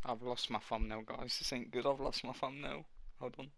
I've lost my thumbnail, guys. This ain't good. I've lost my thumbnail. Hold on.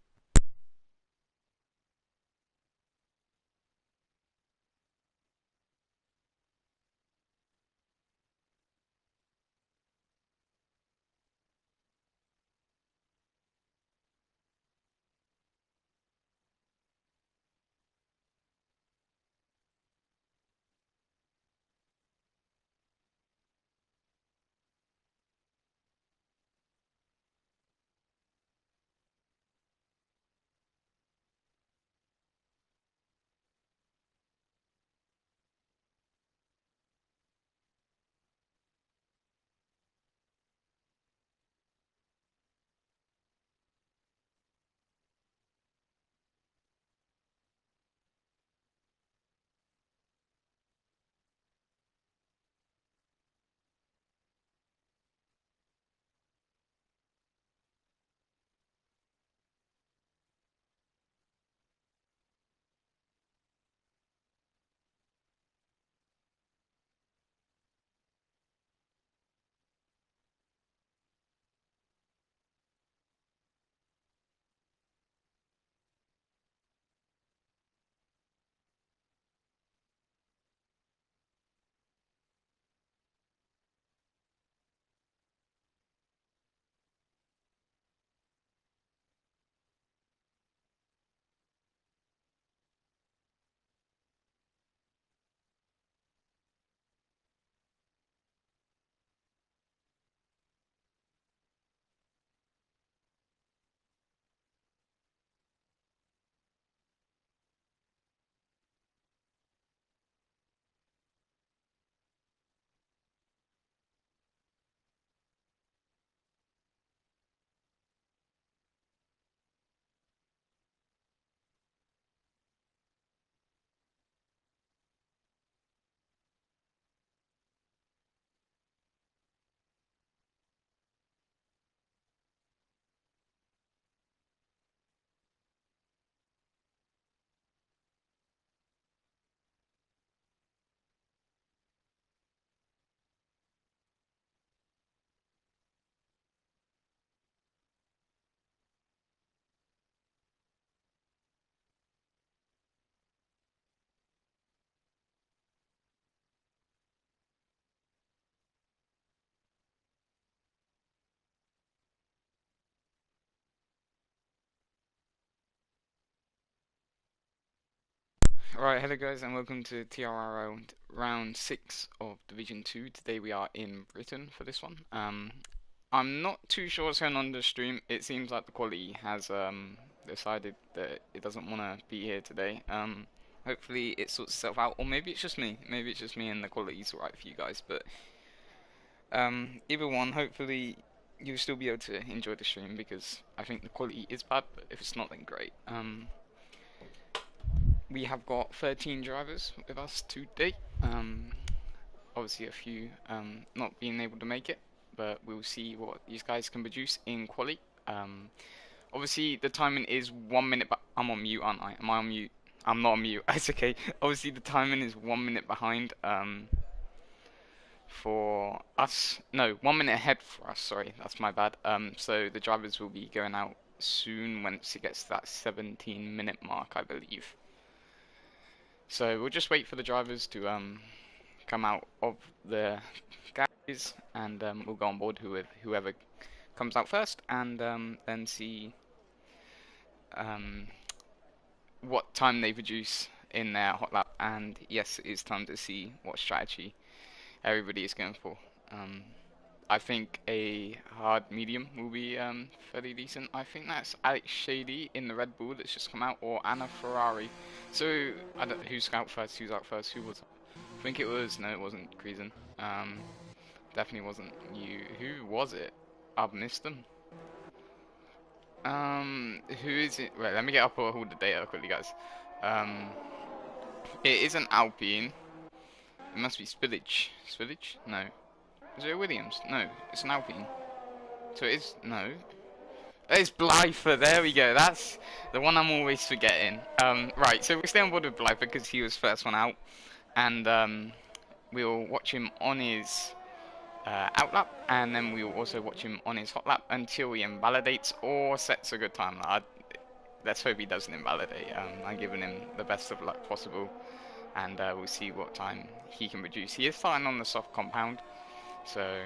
Right, hello guys, and welcome to TRRL round 6 of Division 2. Today we are in Britain for this one. I'm not too sure what's going on the stream. It seems like the quality has decided that it doesn't want to be here today. Hopefully it sorts itself out, or maybe it's just me. Maybe it's just me and the quality's alright for you guys. But either one, hopefully you'll still be able to enjoy the stream because I think the quality is bad, but if it's not, then great. We have got 13 drivers with us today. Obviously a few not being able to make it, but we'll see what these guys can produce in quali. Obviously the timing is 1 minute, but I'm on mute, aren't I? Am I on mute? I'm not on mute. It's okay. Obviously the timing is 1 minute behind for us. No, 1 minute ahead for us. Sorry, that's my bad. So the drivers will be going out soon once it gets to that 17-minute mark, I believe. So we'll just wait for the drivers to come out of the garages, and we'll go on board whoever comes out first, and then see um, what time they produce in their hot lap. And yes, it is time to see what strategy everybody is going for. I think a hard medium will be fairly decent. I think that's Alex Shady in the Red Bull that's just come out, or Anna Ferrari. So I don't who's out first, who's out first, who was? I think it was. No, it wasn't Creason. Definitely wasn't you. Who was it? I've missed them. Who is it? Wait, let me get up all the data quickly, guys. Um, it isn't Alpine. It must be Spillage. Spillage? No. Is it a Williams? No, it's an Alpine. So it is no. It's Blyther. There we go. That's the one I'm always forgetting. Right. So we'll stay on board with Blyther because he was first one out, and we'll watch him on his out lap, and then we will also watch him on his hot lap until he invalidates or sets a good time. Let's hope he doesn't invalidate. I'm giving him the best of luck possible, and we'll see what time he can produce. He is starting on the soft compound, so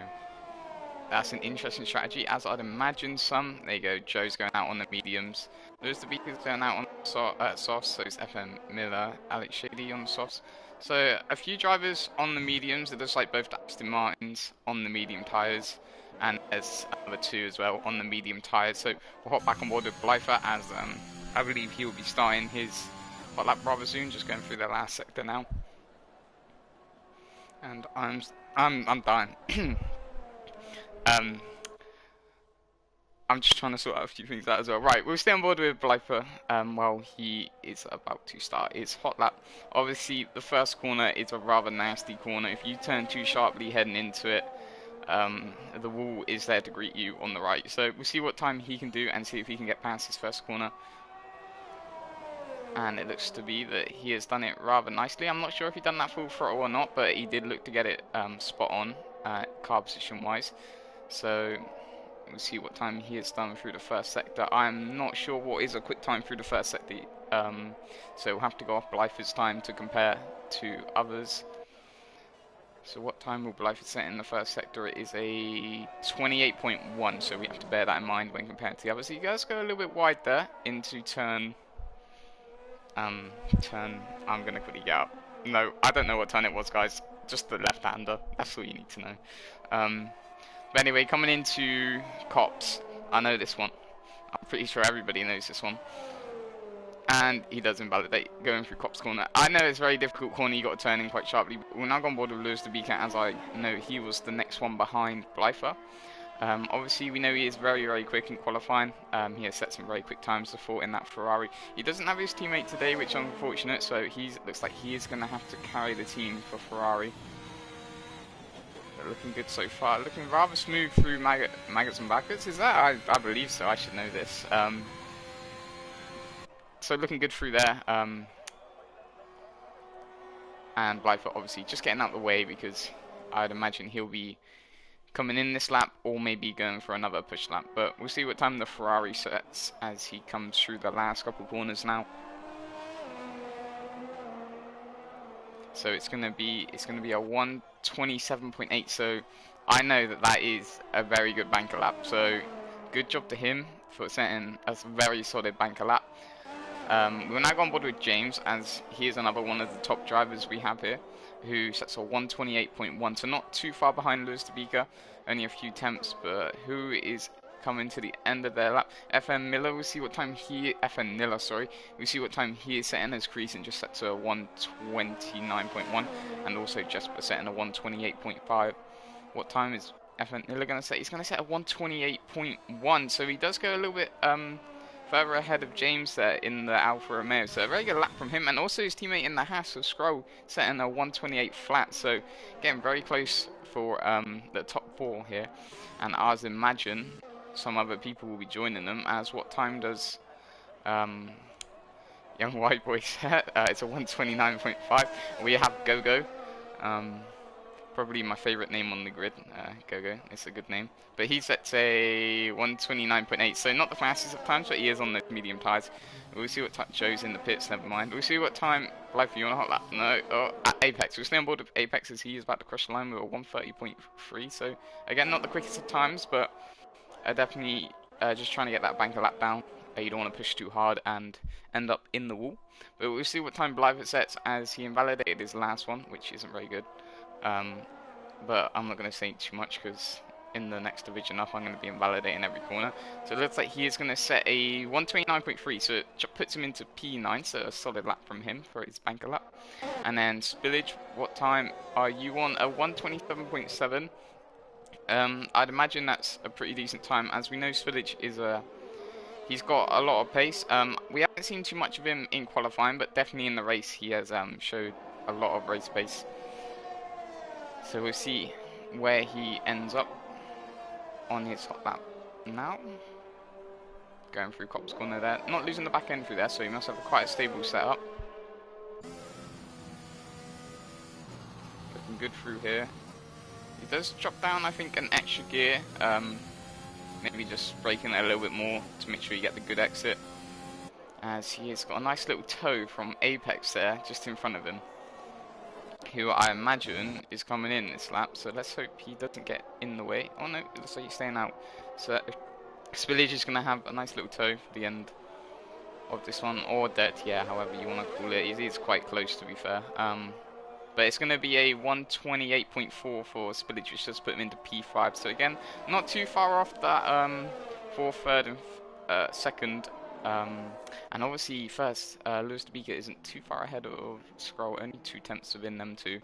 that's an interesting strategy, as I'd imagine some. There you go, Joe's going out on the mediums. There's the Beaker's going out on the softs, so it's FM Miller, Alex Shady on the softs. So a few drivers on the mediums. It looks like both Aston Martins on the medium tyres, and there's another two as well on the medium tyres. So we'll hop back on board with Blyther, as I believe he will be starting his hot lap rather soon, just going through the last sector now. And I'm dying. I'm just trying to sort out a few things out as well. Right, we'll stay on board with Blyther while he is about to start his hot lap. Obviously, the first corner is a rather nasty corner. If you turn too sharply heading into it, the wall is there to greet you on the right. So we'll see what time he can do and see if he can get past his first corner. And it looks to be that he has done it rather nicely. I'm not sure if he done that full throttle or not, but he did look to get it spot on, car position wise. So we'll see what time he has done through the first sector. I'm not sure what is a quick time through the first sector, so we'll have to go off Blyther's time to compare to others. So what time will Blyther set in the first sector? It is a 28.1, so we have to bear that in mind when compared to the others. So you guys go a little bit wide there into turn. I'm gonna quickly get up. No, I don't know what turn it was, guys. Just the left-hander. That's all you need to know. But anyway, coming into Cops, I know this one. I'm pretty sure everybody knows this one. And he does invalidate going through Cops corner. I know it's a very difficult corner, you got to turn in quite sharply. But we're now on board with Lewis the Beacon, as I know he was the next one behind Blyther. Obviously, we know he is very, very quick in qualifying. He has set some very quick times before in that Ferrari. He doesn't have his teammate today, which is unfortunate, so looks like he is going to have to carry the team for Ferrari. But looking good so far. Looking rather smooth through maggots and backwards. Is that? I believe so. I should know this. So looking good through there. And Blyther obviously just getting out of the way, because I'd imagine he'll be coming in this lap or maybe going for another push lap, but we'll see what time the Ferrari sets as he comes through the last couple corners now. So it's gonna be a 1:27.8. So I know that is a very good banker lap. So good job to him for setting a very solid banker lap. We're now on board with James, as he is another one of the top drivers we have here, who sets a 1:28.1, so not too far behind Lewis de Beaker, only a few tenths, but who is coming to the end of their lap. FM Miller, we'll see what time FM Miller, sorry, we'll see what time he is setting his crease, and just set to a 1:29.1, and also Jesper setting a 1:28.5. What time is FM Miller going to set? He's going to set a 1:28.1, so he does go a little bit further ahead of James there in the Alfa Romeo, so a very good lap from him, and also his teammate in the Haas of Scroll setting a 1:28 flat, so getting very close for the top four here. And I imagine some other people will be joining them, as what time does young white boy set? It's a 1:29.5. We have Gogo, probably my favourite name on the grid. Gogo, it's a good name. But he sets a 1:29.8, so not the fastest of times, but he is on the medium tyres. We'll see what time Joe's in the pits, never mind. We'll see what time Blyther, you on a hot lap? No, at Apex. We'll stay on board with Apex, as he is about to crush the line with a 1:30.3. So again, not the quickest of times, but definitely just trying to get that banker lap down. You don't want to push too hard and end up in the wall. But we'll see what time Blyther sets, as he invalidated his last one, which isn't very good. But I'm not going to say too much, because in the next division up I'm going to be invalidating every corner. So it looks like he is going to set a 1:29.3, so it puts him into P9, so a solid lap from him for his banker lap. And then Spillage, what time are you on? A 1:27.7. I'd imagine that's a pretty decent time, as we know Spillage is he's got a lot of pace. We haven't seen too much of him in qualifying, but definitely in the race he has showed a lot of race pace. So we'll see where he ends up on his hot lap now. Going through Cop's corner there. Not losing the back end through there, so he must have quite a stable setup. Looking good through here. He does drop down, I think, an extra gear. Maybe just braking it a little bit more to make sure you get the good exit. As he has got a nice little toe from Apex there, just in front of him, who I imagine is coming in this lap. So let's hope he doesn't get in the way. Oh no, it looks like he's staying out. So Spillage is going to have a nice little toe for the end of this one, or dead, yeah, however you want to call it. He's quite close, to be fair. But it's going to be a 128.4 for Spillage, which just put him into P5. So again, not too far off that fourth, third, and second. And obviously first, Lewis Debika isn't too far ahead of Scroll, only 2/10 within them two.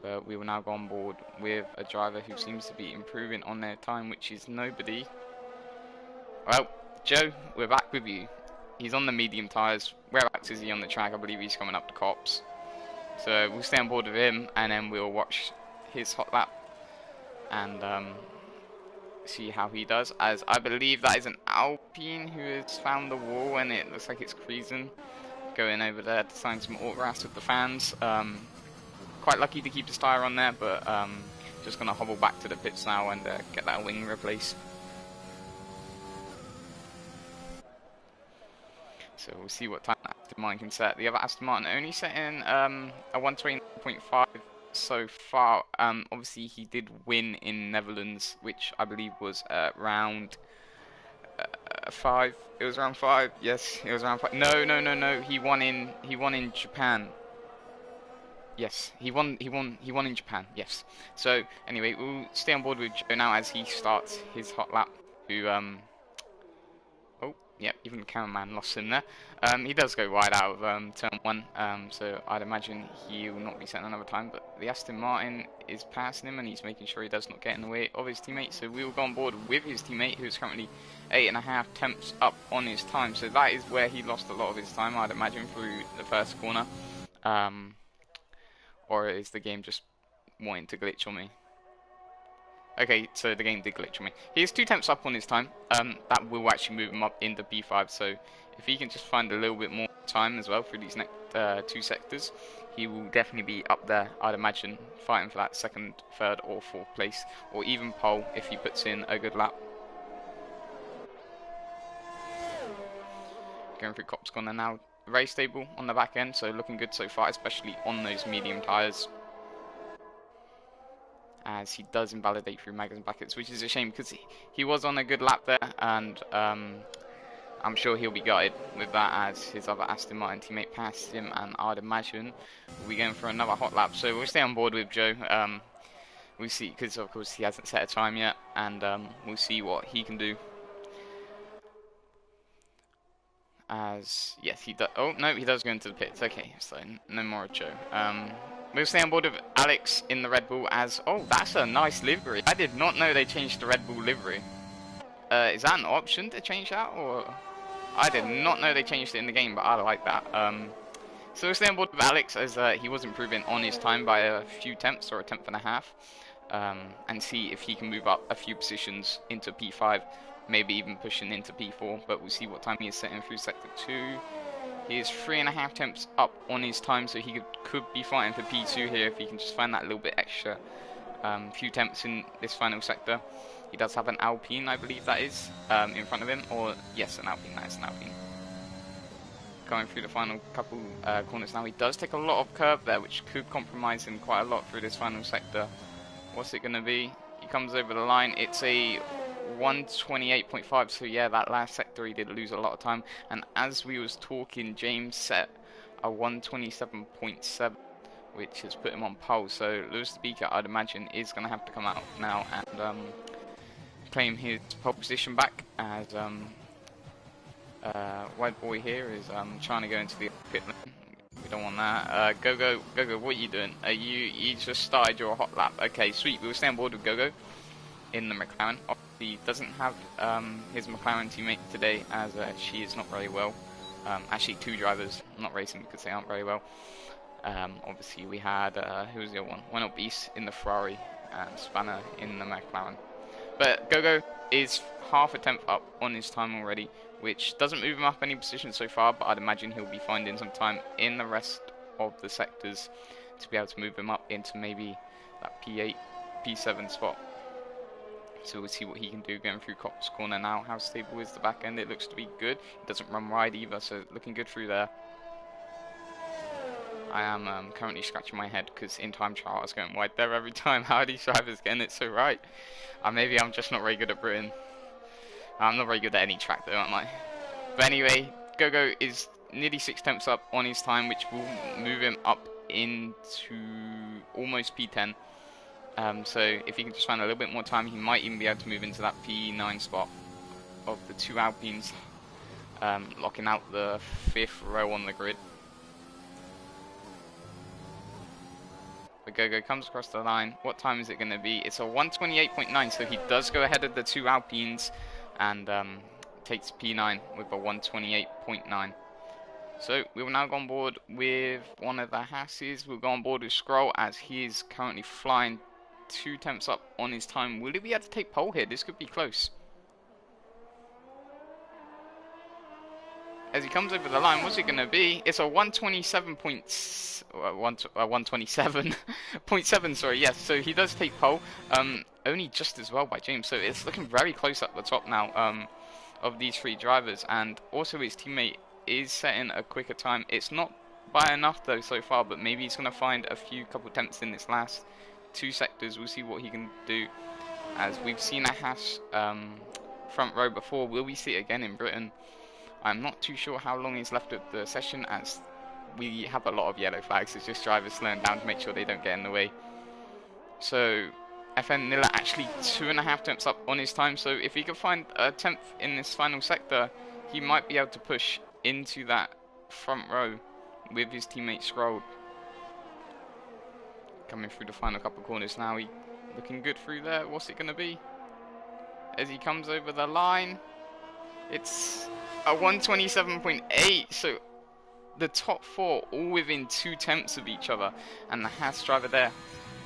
But we will now go on board with a driver who seems to be improving on their time, which is nobody. Well, Joe, we're back with you. He's on the medium tyres. Whereabouts is he on the track? I believe he's coming up the Cops. So we'll stay on board with him, and then we'll watch his hot lap and see how he does. As I believe that is an Alpine who has found the wall, and it looks like it's Creason going over there to sign some autographs with the fans. Quite lucky to keep his tyre on there, but just going to hobble back to the pits now and get that wing replaced. So we'll see what time Aston Martin can set. The other Aston Martin only setting a 129.5 so far. Obviously he did win in Netherlands, which I believe was round 5. It was round 5. Yes, it was round 5. No. He won in Japan. Yes, he won in Japan. Yes. So anyway, we'll stay on board with Joe now as he starts his hot lap. Who oh, yeah, even the cameraman lost him there. He does go wide out of turn 1, so I'd imagine he will not be setting another time, but the Aston Martin is passing him and he's making sure he does not get in the way of his teammate, so we will go on board with his teammate, who's currently 8.5 up on his time, so that is where he lost a lot of his time, I'd imagine, through the first corner. Or is the game just wanting to glitch on me? Okay, so the game did glitch on me. He is 2/10 up on his time. That will actually move him up into P5. So if he can just find a little bit more time as well through these next 2 sectors, he will definitely be up there, I'd imagine, fighting for that 2nd, 3rd or 4th place, or even pole if he puts in a good lap. Going through Cops Corner now. Very stable on the back end, so looking good so far, especially on those medium tyres. As he does invalidate through magazine brackets, which is a shame because he was on a good lap there, and I'm sure he'll be gutted with that as his other Aston Martin teammate passed him, and I'd imagine we'll be going for another hot lap. So we'll stay on board with Joe. We'll see, because of course he hasn't set a time yet, and we'll see what he can do. As yes, he does. Oh no, he does go into the pits. Okay, so no more of Joe. We'll stay on board with Alex in the Red Bull as... Oh, that's a nice livery. I did not know they changed the Red Bull livery. Is that an option to change that? Or I did not know they changed it in the game, but I like that. So we'll stay on board with Alex as he was improving on his time by a few tenths, or a 1.5, and see if he can move up a few positions into P5, maybe even pushing into P4, but we'll see what time he is setting through Sector 2. He is 3.5 up on his time, so he could be fighting for P2 here if he can just find that little bit extra few temps in this final sector. He does have an Alpine, I believe that is, in front of him, or yes, an Alpine, that is an Alpine. Going through the final couple corners now, he does take a lot of curb there, which could compromise him quite a lot through this final sector. What's it going to be? He comes over the line, it's a 128.5, so yeah, that last sector he did lose a lot of time, and as we was talking, James set a 127.7, which has put him on pole, so Lewis Debika, I'd imagine, is going to have to come out now and claim his pole position back, as White Boy here is trying to go into the pit lane. We don't want that. Gogo, what are you doing? You just started your hot lap. Okay, sweet, we'll stay on board with Gogo in the McLaren. He doesn't have his McLaren teammate today, as she is not very well. Actually, 2 drivers not racing because they aren't very well. Obviously, we had who was the other one? Went Beast in the Ferrari and Spanner in the McLaren. But Gogo is half a tenth up on his time already, which doesn't move him up any position so far, but I'd imagine he'll be finding some time in the rest of the sectors to be able to move him up into maybe that P8, P7 spot. So we'll see what he can do going through Cop's corner now. How stable is the back end? It looks to be good. He doesn't run wide either, so looking good through there. I am currently scratching my head because in time trial I was going wide there every time. How are these drivers getting it so right? Maybe I'm just not very good at Britain. I'm not very good at any track though, am I? But anyway, Gogo is nearly 6 tenths up on his time, which will move him up into almost P10. So if he can just find a little bit more time, he might even be able to move into that P9 spot of the 2 Alpines, locking out the 5th row on the grid. The Gogo comes across the line. What time is it going to be? It's a 128.9, so he does go ahead of the 2 Alpines and takes P9 with a 128.9. So we will now go on board with one of the Hasses. We'll go on board with Scroll as he is currently flying 2 tenths up on his time. Will he be able to take pole here? This could be close. As he comes over the line, what's it going to be? It's a 127.7, sorry, yes. So he does take pole, only just as well by James. So it's looking very close at the top now of these 3 drivers. And also his teammate is setting a quicker time. It's not by enough though so far, but maybe he's going to find a couple attempts in this last 2 sectors. We'll see what he can do. As we've seen a Haas front row before, will we see it again in Britain? I'm not too sure how long is left of the session, as we have a lot of yellow flags. It's just drivers slowing down to make sure they don't get in the way. So FN Nilla actually 2.5 tenths up on his time. So if he can find a 10th in this final sector, he might be able to push into that front row with his teammate Scroll. Coming through the final couple of corners now. He looking good through there. What's it going to be? As he comes over the line, it's a 127.8, so the top 4 all within 2 tenths of each other, and the Haas driver there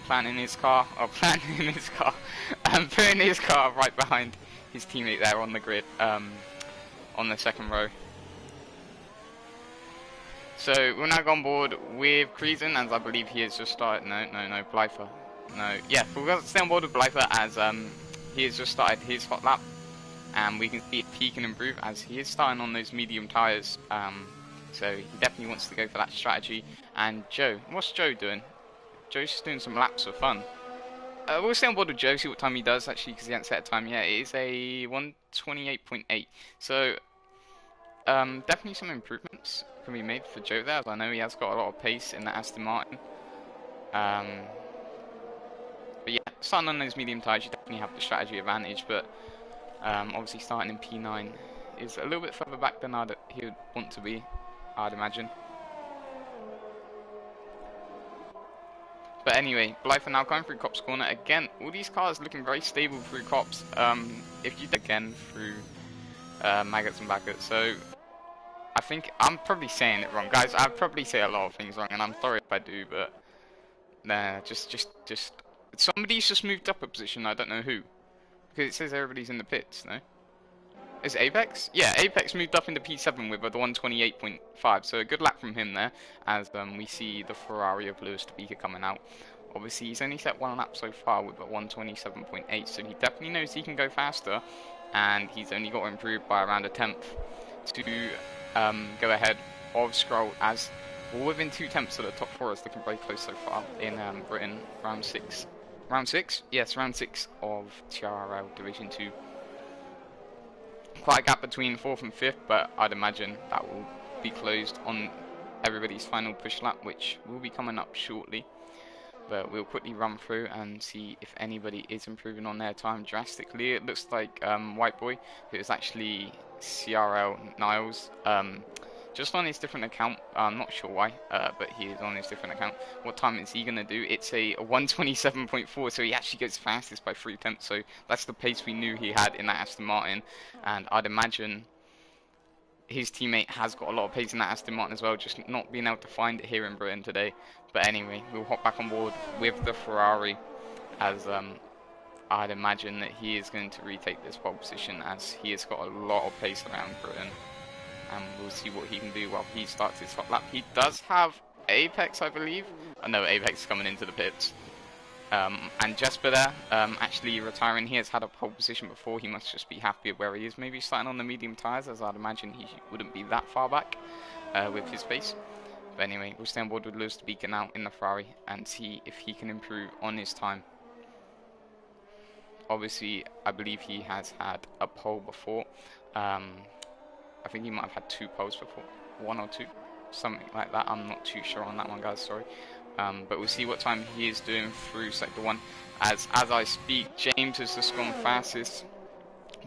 planting his car and putting his car right behind his teammate there on the grid, on the 2nd row. So we'll now go on board with Creason, as I believe he has just started. No, Blyther. No, yeah, we'll stay on board with Blyther as he has just started his hot lap. And we can see if he can improve, as he is starting on those medium tyres. So he definitely wants to go for that strategy. And Joe, what's Joe doing? Joe's just doing some laps for fun. We'll stay on board with Joe, see what time he does, actually, because he hasn't set a time yet. It is a 128.8. So definitely some improvements can be made for Joe there, as I know he has got a lot of pace in the Aston Martin. But yeah, starting on those medium tyres, you definitely have the strategy advantage, but obviously starting in P9 is a little bit further back than he would want to be, I'd imagine. But anyway, Blyther now going through Cop's corner. Again, all these cars looking very stable through Cops. If you again through Maggots and Baggots. So I think I'm probably saying it wrong, guys. I probably say a lot of things wrong, and I'm sorry if I do. But nah, just somebody's just moved up a position. I don't know who. Because it says everybody's in the pits, no? Is it Apex? Yeah, Apex moved up into P7 with a 128.5, so a good lap from him there, as we see the Ferrari of Lewis Speaker coming out. Obviously, he's only set 1 lap so far with a 127.8, so he definitely knows he can go faster, and he's only got to improve by around a 10th to go ahead of Scroll, as we're within 2 tenths of the top 4 is looking very close so far in Britain, round 6. Round 6? Yes, round 6 of TRRL Division 2. Quite a gap between 4th and 5th, but I'd imagine that will be closed on everybody's final push lap, which will be coming up shortly. But we'll quickly run through and see if anybody is improving on their time drastically. It looks like White Boy, who is actually CRL Niles, just on his different account. I'm not sure why, but he is on his different account. What time is he going to do? It's a 127.4, so he actually goes fastest by 3 tenths. So that's the pace we knew he had in that Aston Martin. And I'd imagine his teammate has got a lot of pace in that Aston Martin as well, just not being able to find it here in Britain today. But anyway, we'll hop back on board with the Ferrari, as I'd imagine that he is going to retake this pole position, as he has got a lot of pace around Britain. And we'll see what he can do while he starts his hot lap. He does have Apex, I believe. No, Apex is coming into the pits. And Jesper there, actually retiring. He has had a pole position before. He must just be happy with where he is. Maybe starting on the medium tyres, as I'd imagine he wouldn't be that far back with his pace. But anyway, we'll stay on board with Lewis de Beacon now in the Ferrari and see if he can improve on his time. Obviously, I believe he has had a pole before. I think he might have had 2 poles before, 1 or 2, something like that. I'm not too sure on that one, guys. Sorry. But we'll see what time he is doing through sector 1. As I speak, James has just gone fastest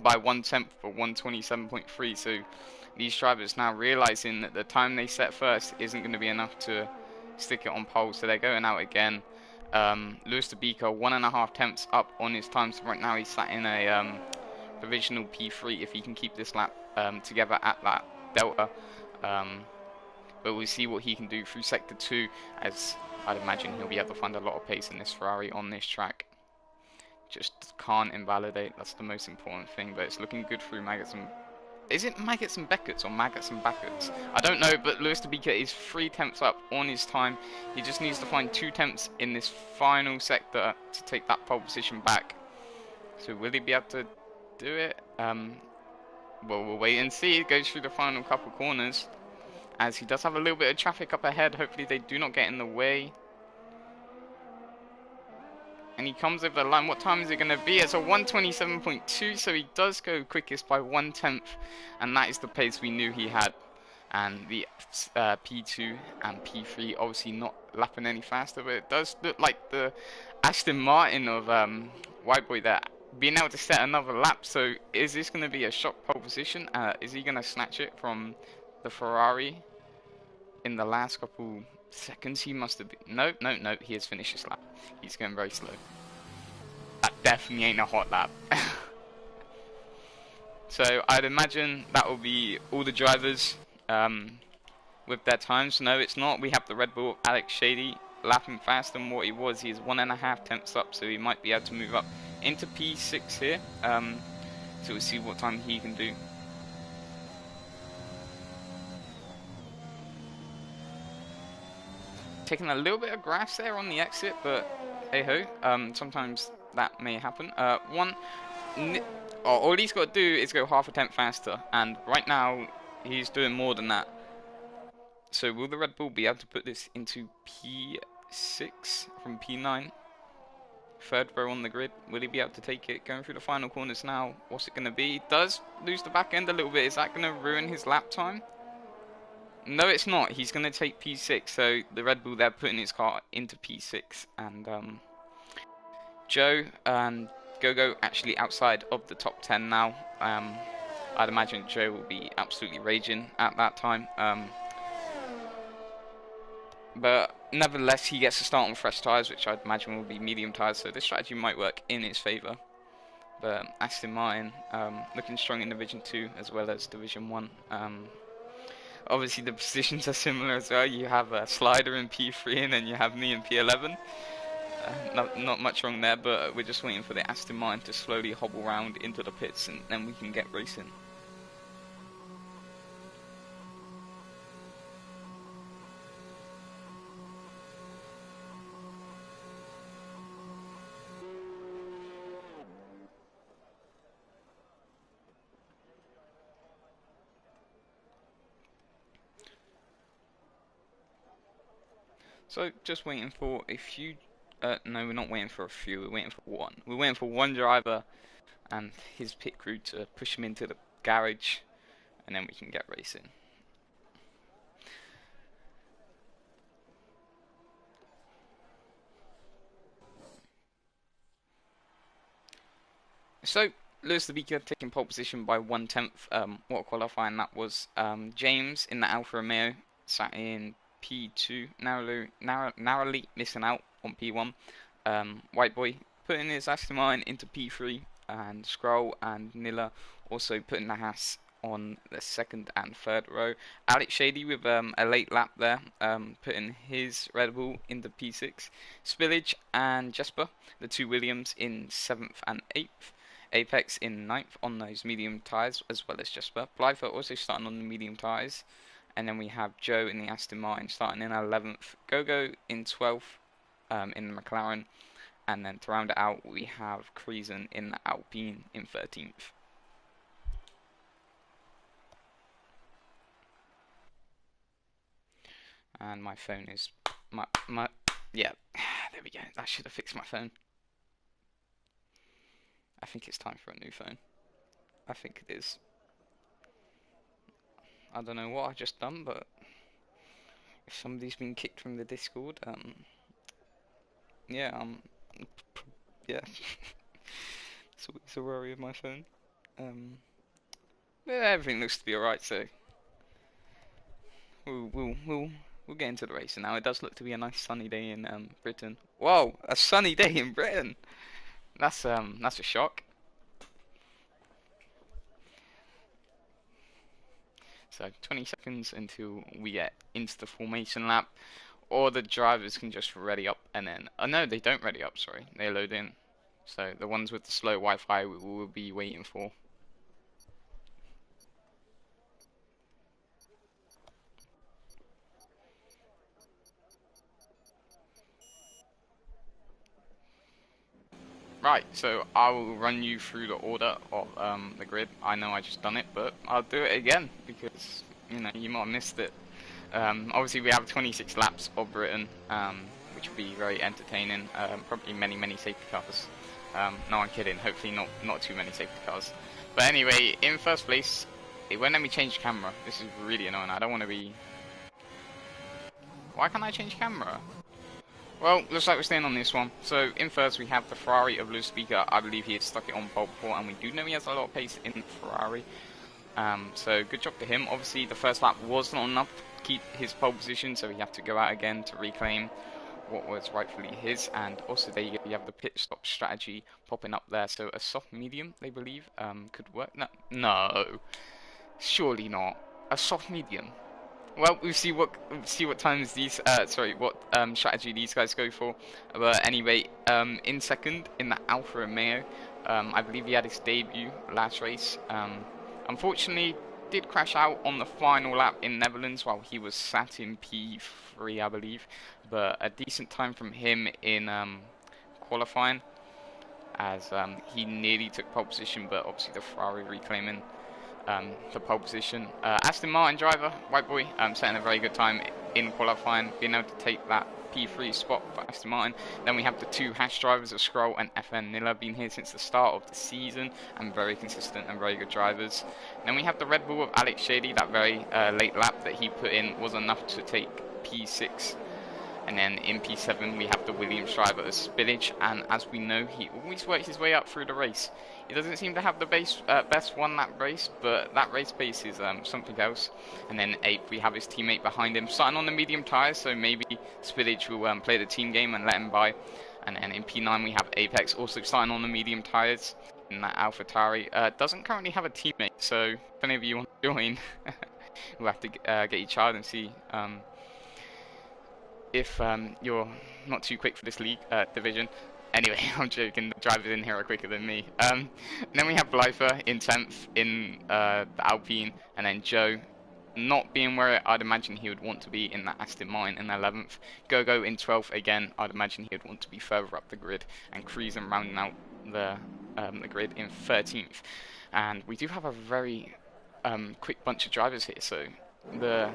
by 1/10 for 1:27.3. So these drivers now realizing that the time they set first isn't going to be enough to stick it on pole, so they're going out again. Lewis de Beaker 1.5 tenths up on his time, so right now he's sat in a provisional P3 if he can keep this lap together at that delta. But we'll see what he can do through sector 2, as I'd imagine he'll be able to find a lot of pace in this Ferrari on this track. Just can't invalidate, that's the most important thing. But it's looking good through Maggots and... Is it Maggots and Beckett's or Maggots and Beckett's? I don't know, but Lewis de Beaker is 3 tenths up on his time. He just needs to find 2 tenths in this final sector to take that pole position back. So will he be able to do it? Well, we'll wait and see. It goes through the final couple corners, as he does have a little bit of traffic up ahead. Hopefully they do not get in the way. And he comes over the line. What time is it going to be? It's a 1:27.2, so he does go quickest by 1/10, and that is the pace we knew he had. And the P2 and P3 obviously not lapping any faster, but it does look like the Aston Martin of White Boy there being able to set another lap. So is this going to be a shock pole position? Is he going to snatch it from the Ferrari in the last couple seconds? He must have been... No, he has finished his lap. He's going very slow. That definitely ain't a hot lap. So I'd imagine that will be all the drivers with their times. No, it's not. We have the Red Bull Alex Shady lapping faster than what he was. He is 1.5 tenths up, so he might be able to move up into P6 here. So we'll see what time he can do. Taking a little bit of grass there on the exit, but hey ho, sometimes that may happen. All he's got to do is go half a tenth faster, and right now he's doing more than that. So will the Red Bull be able to put this into P6 from P9? Third row on the grid. Will he be able to take it? Going through the final corners now. What's it going to be? He does lose the back end a little bit. Is that going to ruin his lap time? No, it's not. He's going to take P6. So the Red Bull, they're putting his car into P6. And Joe and Gogo actually outside of the top 10 now. I'd imagine Joe will be absolutely raging at that time. But nevertheless, he gets to start on fresh tyres, which I'd imagine will be medium tyres, so this strategy might work in his favour. But Aston Martin looking strong in Division 2 as well as Division 1. Obviously the positions are similar as well. You have a Slider in P3 and then you have me in P11. Not much wrong there, but we're just waiting for the Aston Martin to slowly hobble round into the pits, and then we can get racing. So just waiting for a few. No, we're not waiting for a few. We're waiting for one. We're waiting for one driver and his pit crew to push him into the garage, and then we can get racing. So Lewis de Beaker taking pole position by 1/10. What qualifying that was. James in the Alfa Romeo sat in P2, narrowly missing out on P1. White Boy putting his Aston Martin into P3, and Skrull and Nilla also putting the Haas on the second and third row. Alex Shady with a late lap there, putting his Red Bull into P6. Spillage and Jesper, the two Williams, in 7th and 8th. Apex in 9th on those medium tyres, as well as Jesper. Blythe also starting on the medium tyres. And then we have Joe in the Aston Martin starting in 11th. Gogo in 12th in the McLaren. And then to round it out, we have Kreisen in the Alpine in 13th. And my phone is my yeah. There we go. That should have fixed my phone. I think it's time for a new phone. I think it is. I don't know what I just done, but if somebody's been kicked from the Discord, yeah, yeah, it's always a worry of my phone. Yeah, everything looks to be alright, so we'll get into the race. And now it does look to be a nice sunny day in Britain. Whoa, a sunny day in Britain. That's a shock. So 20 seconds until we get into the formation lap, or the drivers can just ready up and then. Oh no, they don't ready up. Sorry, they load in. So the ones with the slow Wi-Fi we will be waiting for. Right, so I will run you through the order of the grid. I know I just done it, but I'll do it again because you might have missed it. Obviously, we have 26 laps of Britain, which will be very entertaining. Probably many safety cars. No, I'm kidding. Hopefully, not too many safety cars. But anyway, in first place, it won't let me change camera. This is really annoying. I don't want to be. Why can't I change camera? Well, looks like we're staying on this one. So, in first, we have the Ferrari of Lewis Speaker. I believe he has stuck it on pole before, and we do know he has a lot of pace in the Ferrari. So, good job to him. Obviously, the first lap was not enough to keep his pole position, so he had to go out again to reclaim what was rightfully his. And also, there you have the pit stop strategy popping up there. So, a soft medium, they believe, could work. No, surely not. A soft medium. Well, we'll see what times these what strategy these guys go for. But anyway, in second in the Alfa Romeo, I believe he had his debut last race. Unfortunately, did crash out on the final lap in Netherlands while he was sat in P3, I believe. But a decent time from him in qualifying, as he nearly took pole position, but obviously the Ferrari reclaiming the pole position. Aston Martin driver, white boy, setting a very good time in qualifying, being able to take that P3 spot for Aston Martin. Then we have the two Haas drivers of Scroll and FN Nilla, been here since the start of the season and very consistent and very good drivers. Then we have the Red Bull of Alex Shady. That very late lap that he put in was enough to take P6. And then in P7 we have the Williams driver of Spillage, and as we know, he always works his way up through the race. He doesn't seem to have the best one-lap race, but that race pace is something else. And then 8th we have his teammate behind him, starting on the medium tyres, so maybe Spillage will play the team game and let him by. And then in P9 we have Apex, also starting on the medium tyres in that AlphaTauri. Doesn't currently have a teammate, so if any of you want to join, we'll have to get your child and see if you're not too quick for this league division. Anyway, I'm joking, the drivers in here are quicker than me. Then we have Blyther in 10th in the Alpine, and then Joe, not being where I'd imagine he would want to be in the Aston Martin in 11th. Gogo in 12th again, I'd imagine he would want to be further up the grid, and Kreisen rounding out the grid in 13th. And we do have a very quick bunch of drivers here, so the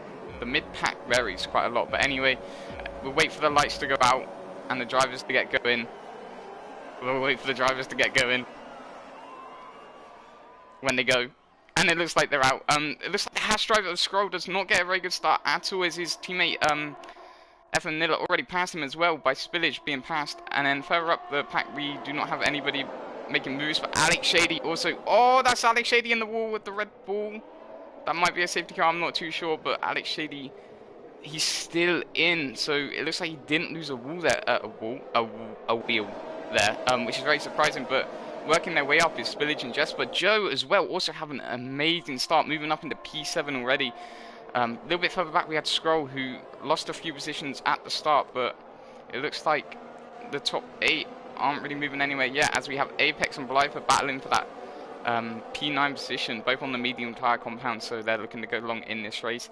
mid-pack varies quite a lot. But anyway, we'll wait for the lights to go out and the drivers to get going. We'll wait for the drivers to get going when they go. And it looks like they're out. It looks like the Haas driver of Scroll does not get a very good start at all, as his teammate Ethan Miller already passed him as well by Spillage being passed. And then further up the pack we do not have anybody making moves, but Alex Shady also. Oh, that's Alex Shady in the wall with the Red Bull. That might be a safety car, I'm not too sure, but Alex Shady, he's still in, so it looks like he didn't lose a wheel there, a wheel there, which is very surprising. But working their way up is Spillage and Jesper. Joe as well, also having an amazing start, moving up into P7 already. A little bit further back we had Scroll, who lost a few positions at the start, but it looks like the top 8 aren't really moving anywhere yet, as we have Apex and Blyther battling for that P9 position, both on the medium tyre compound, so they're looking to go long in this race.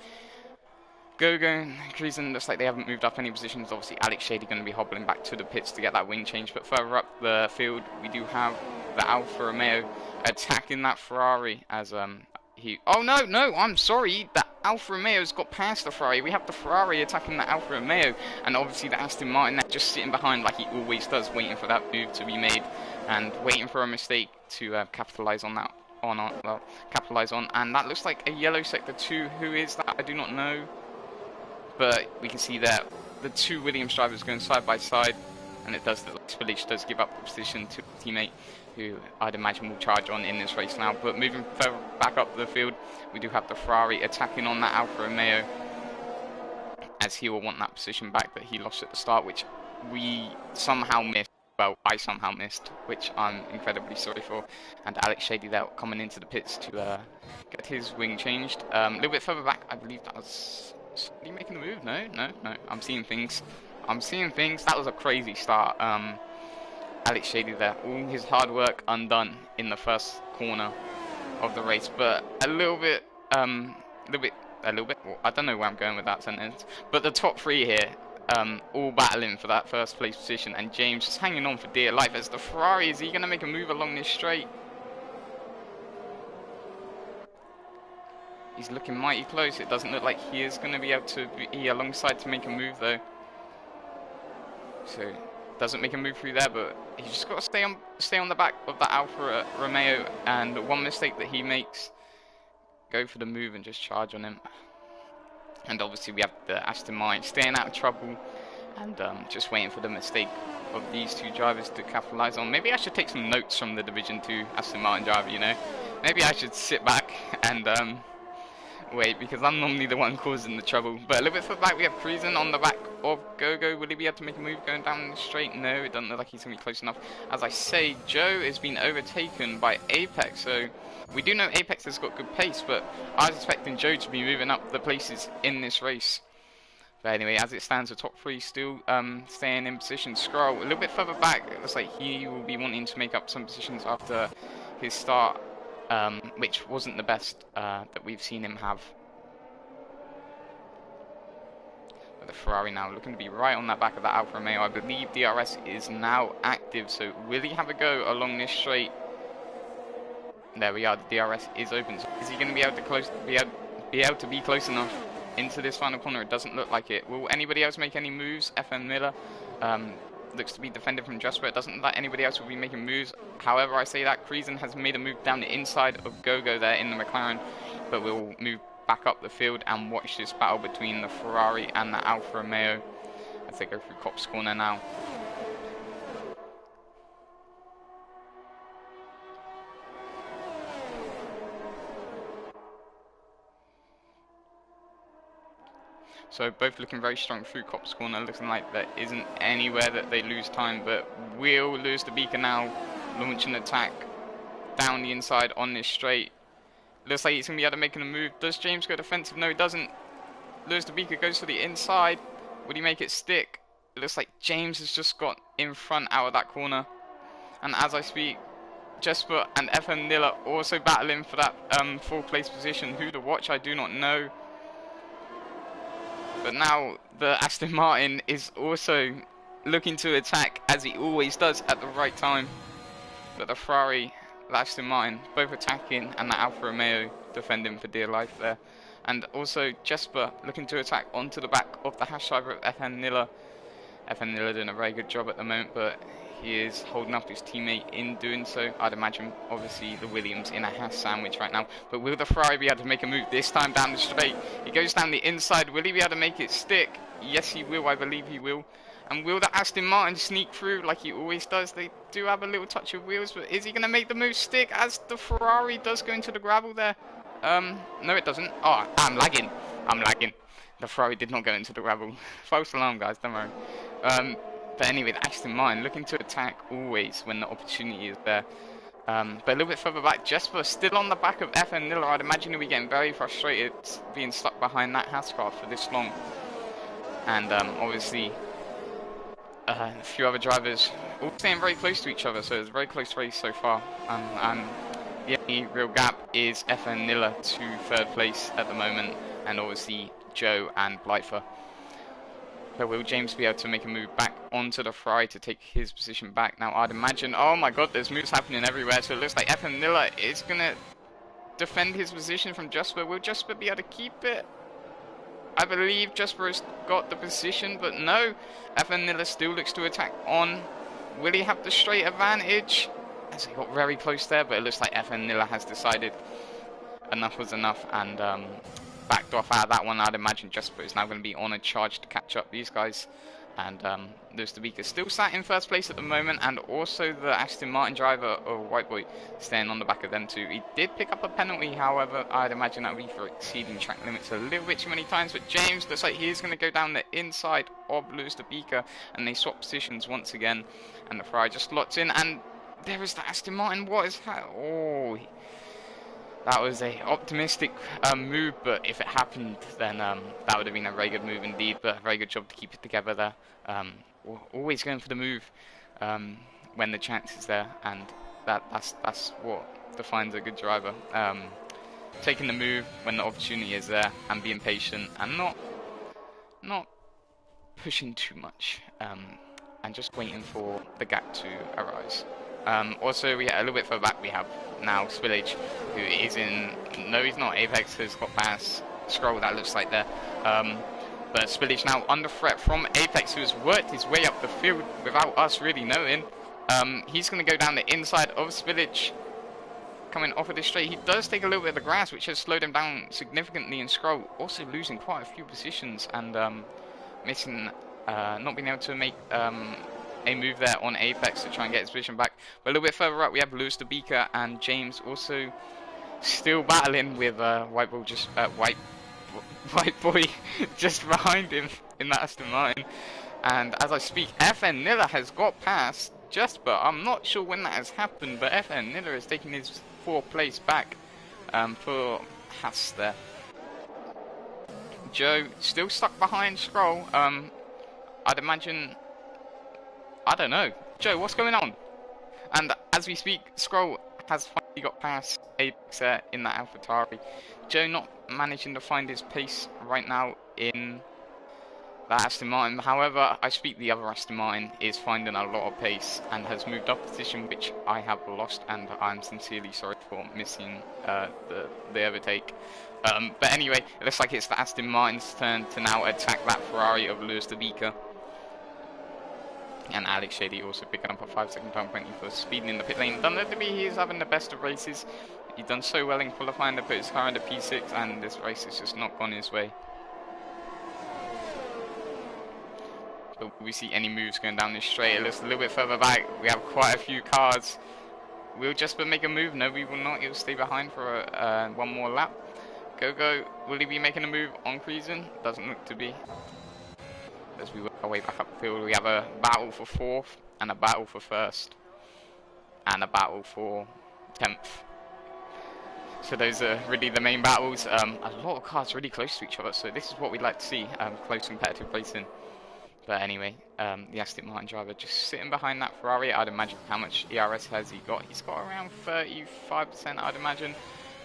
Gogo, Cruising looks like they haven't moved up any positions. Obviously, Alex Shady going to be hobbling back to the pits to get that wing change. But further up the field, we do have the Alfa Romeo attacking that Ferrari as he. Oh no, no, I'm sorry. The Alfa Romeo's got past the Ferrari. We have the Ferrari attacking the Alfa Romeo, and obviously the Aston Martin there just sitting behind like he always does, waiting for that move to be made and waiting for a mistake to capitalize on that. Capitalize on, and that looks like a yellow sector 2. Who is that? I do not know. But we can see that the two Williams drivers going side by side, and it does look like Spillage does give up the position to a teammate who I'd imagine will charge on in this race now. But moving further back up the field, we do have the Ferrari attacking on that Alfa Romeo, as he will want that position back that he lost at the start, which we somehow missed. Well, I somehow missed, which I'm incredibly sorry for. And Alex Shady there coming into the pits to get his wing changed. A little bit further back, I believe that was... Is he making the move? No, no, no. I'm seeing things. I'm seeing things. That was a crazy start. Alex Shady there. All his hard work undone in the first corner of the race. But a little bit, well, I don't know where I'm going with that sentence. But the top three here, all battling for that first place position. And James just hanging on for dear life as the Ferrari. Is he going to make a move along this straight? He's looking mighty close. It doesn't look like he is going to be able to be alongside to make a move though. So doesn't make a move through there, but he's just got to stay on the back of that Alfa Romeo. And one mistake that he makes, go for the move and just charge on him. And obviously we have the Aston Martin staying out of trouble and just waiting for the mistake of these two drivers to capitalize on. Maybe I should take some notes from the Division 2 Aston Martin driver. You know, maybe I should sit back and wait, because I'm normally the one causing the trouble. But a little bit further back, we have Cruising on the back of Gogo. Will he be able to make a move going down the straight? No, it doesn't look like he's going to be close enough. As I say, Joe has been overtaken by Apex. So we do know Apex has got good pace, but I was expecting Joe to be moving up the places in this race. But anyway, as it stands, the top three still staying in position. Scroll a little bit further back. It looks like he will be wanting to make up some positions after his start. Which wasn't the best that we've seen him have. But the Ferrari now looking to be right on that back of that Alfa Romeo. I believe DRS is now active, so will he have a go along this straight? There we are, the DRS is open. So is he going to be able to be close enough into this final corner? It doesn't look like it. Will anybody else make any moves? FM Miller looks to be defended from Jasper. It doesn't look like anybody else will be making moves. However, I say that Cruising has made a move down the inside of Gogo there in the McLaren, but we'll move back up the field and watch this battle between the Ferrari and the Alfa Romeo as they go through Copse Corner now. So both looking very strong through Copse Corner, looking like there isn't anywhere that they lose time, but will Lewis the Beaker now launch an attack down the inside on this straight. Looks like he's going to be able to make a move. Does James go defensive? No, he doesn't. Lewis the Beaker goes to the inside. Would he make it stick? It looks like James has just got in front out of that corner. And as I speak, Jesper and FM Niller also battling for that 4th place position. Who to watch, I do not know. But now the Aston Martin is also looking to attack, as he always does at the right time. But the Ferrari, the Aston Martin, both attacking, and the Alfa Romeo defending for dear life there. And also Jesper looking to attack onto the back of the hash driver of FM Niller. FM Niller doing a very good job at the moment, but he is holding up his teammate in doing so. I'd imagine, obviously, the Williams in a hash sandwich right now. But will the Ferrari be able to make a move this time down the straight? He goes down the inside. Will he be able to make it stick? Yes, he will. I believe he will. And will the Aston Martin sneak through like he always does? They do have a little touch of wheels, but is he going to make the move stick as the Ferrari does go into the gravel there? No, it doesn't. Oh, I'm lagging. The Ferrari did not go into the gravel. False alarm, guys. Don't worry. But anyway, the Aston Martin looking to attack always when the opportunity is there. But a little bit further back, Jesper still on the back of FN Niller. I'd imagine he'll be getting very frustrated being stuck behind that Hascraft for this long. And obviously, a few other drivers all staying very close to each other, so it's a very close race so far. And the only real gap is FN Niller to 3rd place at the moment. and obviously Joe and Blyther. But will James be able to make a move back onto the Ferrari to take his position back? Now I'd imagine, oh my god, there's moves happening everywhere, so it looks like Evan Miller is going to defend his position from Jasper. Will Jasper be able to keep it? I believe Jasper has got the position, but no. Evan Miller still looks to attack on. Will he have the straight advantage? As he got very close there, but it looks like Evan Miller has decided enough was enough and backed off out of that one. I'd imagine Jasper is now going to be on a charge to catch up these guys. And Lewis DeBeeker still sat in first place at the moment, and also the Aston Martin driver of White Boy staying on the back of them too. He did pick up a penalty, however, I'd imagine that would be for exceeding track limits a little bit too many times. But James looks like he is going to go down the inside of Lewis DeBeeker, and they swap positions once again. And the Ferrari just locked in, and there is the Aston Martin. What is that? Oh, that was a optimistic move, but if it happened, then that would have been a very good move indeed. But a very good job to keep it together there. Always going for the move when the chance is there, and that's what defines a good driver. Taking the move when the opportunity is there, and being patient, and not pushing too much, and just waiting for the gap to arise. Also, we a little bit further back, we have now Spillage, who is in. No, he's not. Apex has got past Scroll. That looks like there. But Spillage now under threat from Apex, who has worked his way up the field without us really knowing. He's going to go down the inside of Spillage, coming off of this straight. He does take a little bit of the grass, which has slowed him down significantly. And Scroll also losing quite a few positions and missing, not being able to make a move there on Apex to try and get his position back. But a little bit further up, we have Lewis DeBeeker and James also still battling with White Boy just behind him in that Aston Martin. And as I speak, FN Niller has got past Jasper. I'm not sure when that has happened, but FN Niller is taking his 4th place back for Haas there. Joe still stuck behind Scroll. I'd imagine, I don't know. Joe, what's going on? And as we speak, Scroll has finally got past Apex there in that AlphaTauri. Joe not managing to find his pace right now in that Aston Martin. However, I speak the other Aston Martin is finding a lot of pace and has moved up position, which I have lost, and I'm sincerely sorry for missing the overtake. But anyway, it looks like it's the Aston Martin's turn to now attack that Ferrari of Lewis DeBeeker. And Alex Shady also picking up a 5-second time penalty for speeding in the pit lane. Don't let it be, he is having the best of races. He's done so well in qualifying to put his car into P6, and this race has just not gone his way. But we see any moves going down this straight. It looks a little bit further back. We have quite a few cars. Will Jasper make a move? No, we will not. He'll stay behind for one more lap. Go. Will he be making a move on Creason? Doesn't look to be. As we work our way back up the field, we have a battle for 4th, and a battle for 1st, and a battle for 10th. So those are really the main battles. A lot of cars really close to each other, so this is what we'd like to see, close competitive racing. But anyway, the Aston Martin driver just sitting behind that Ferrari. I'd imagine, how much ERS has he got? He's got around 35%, I'd imagine.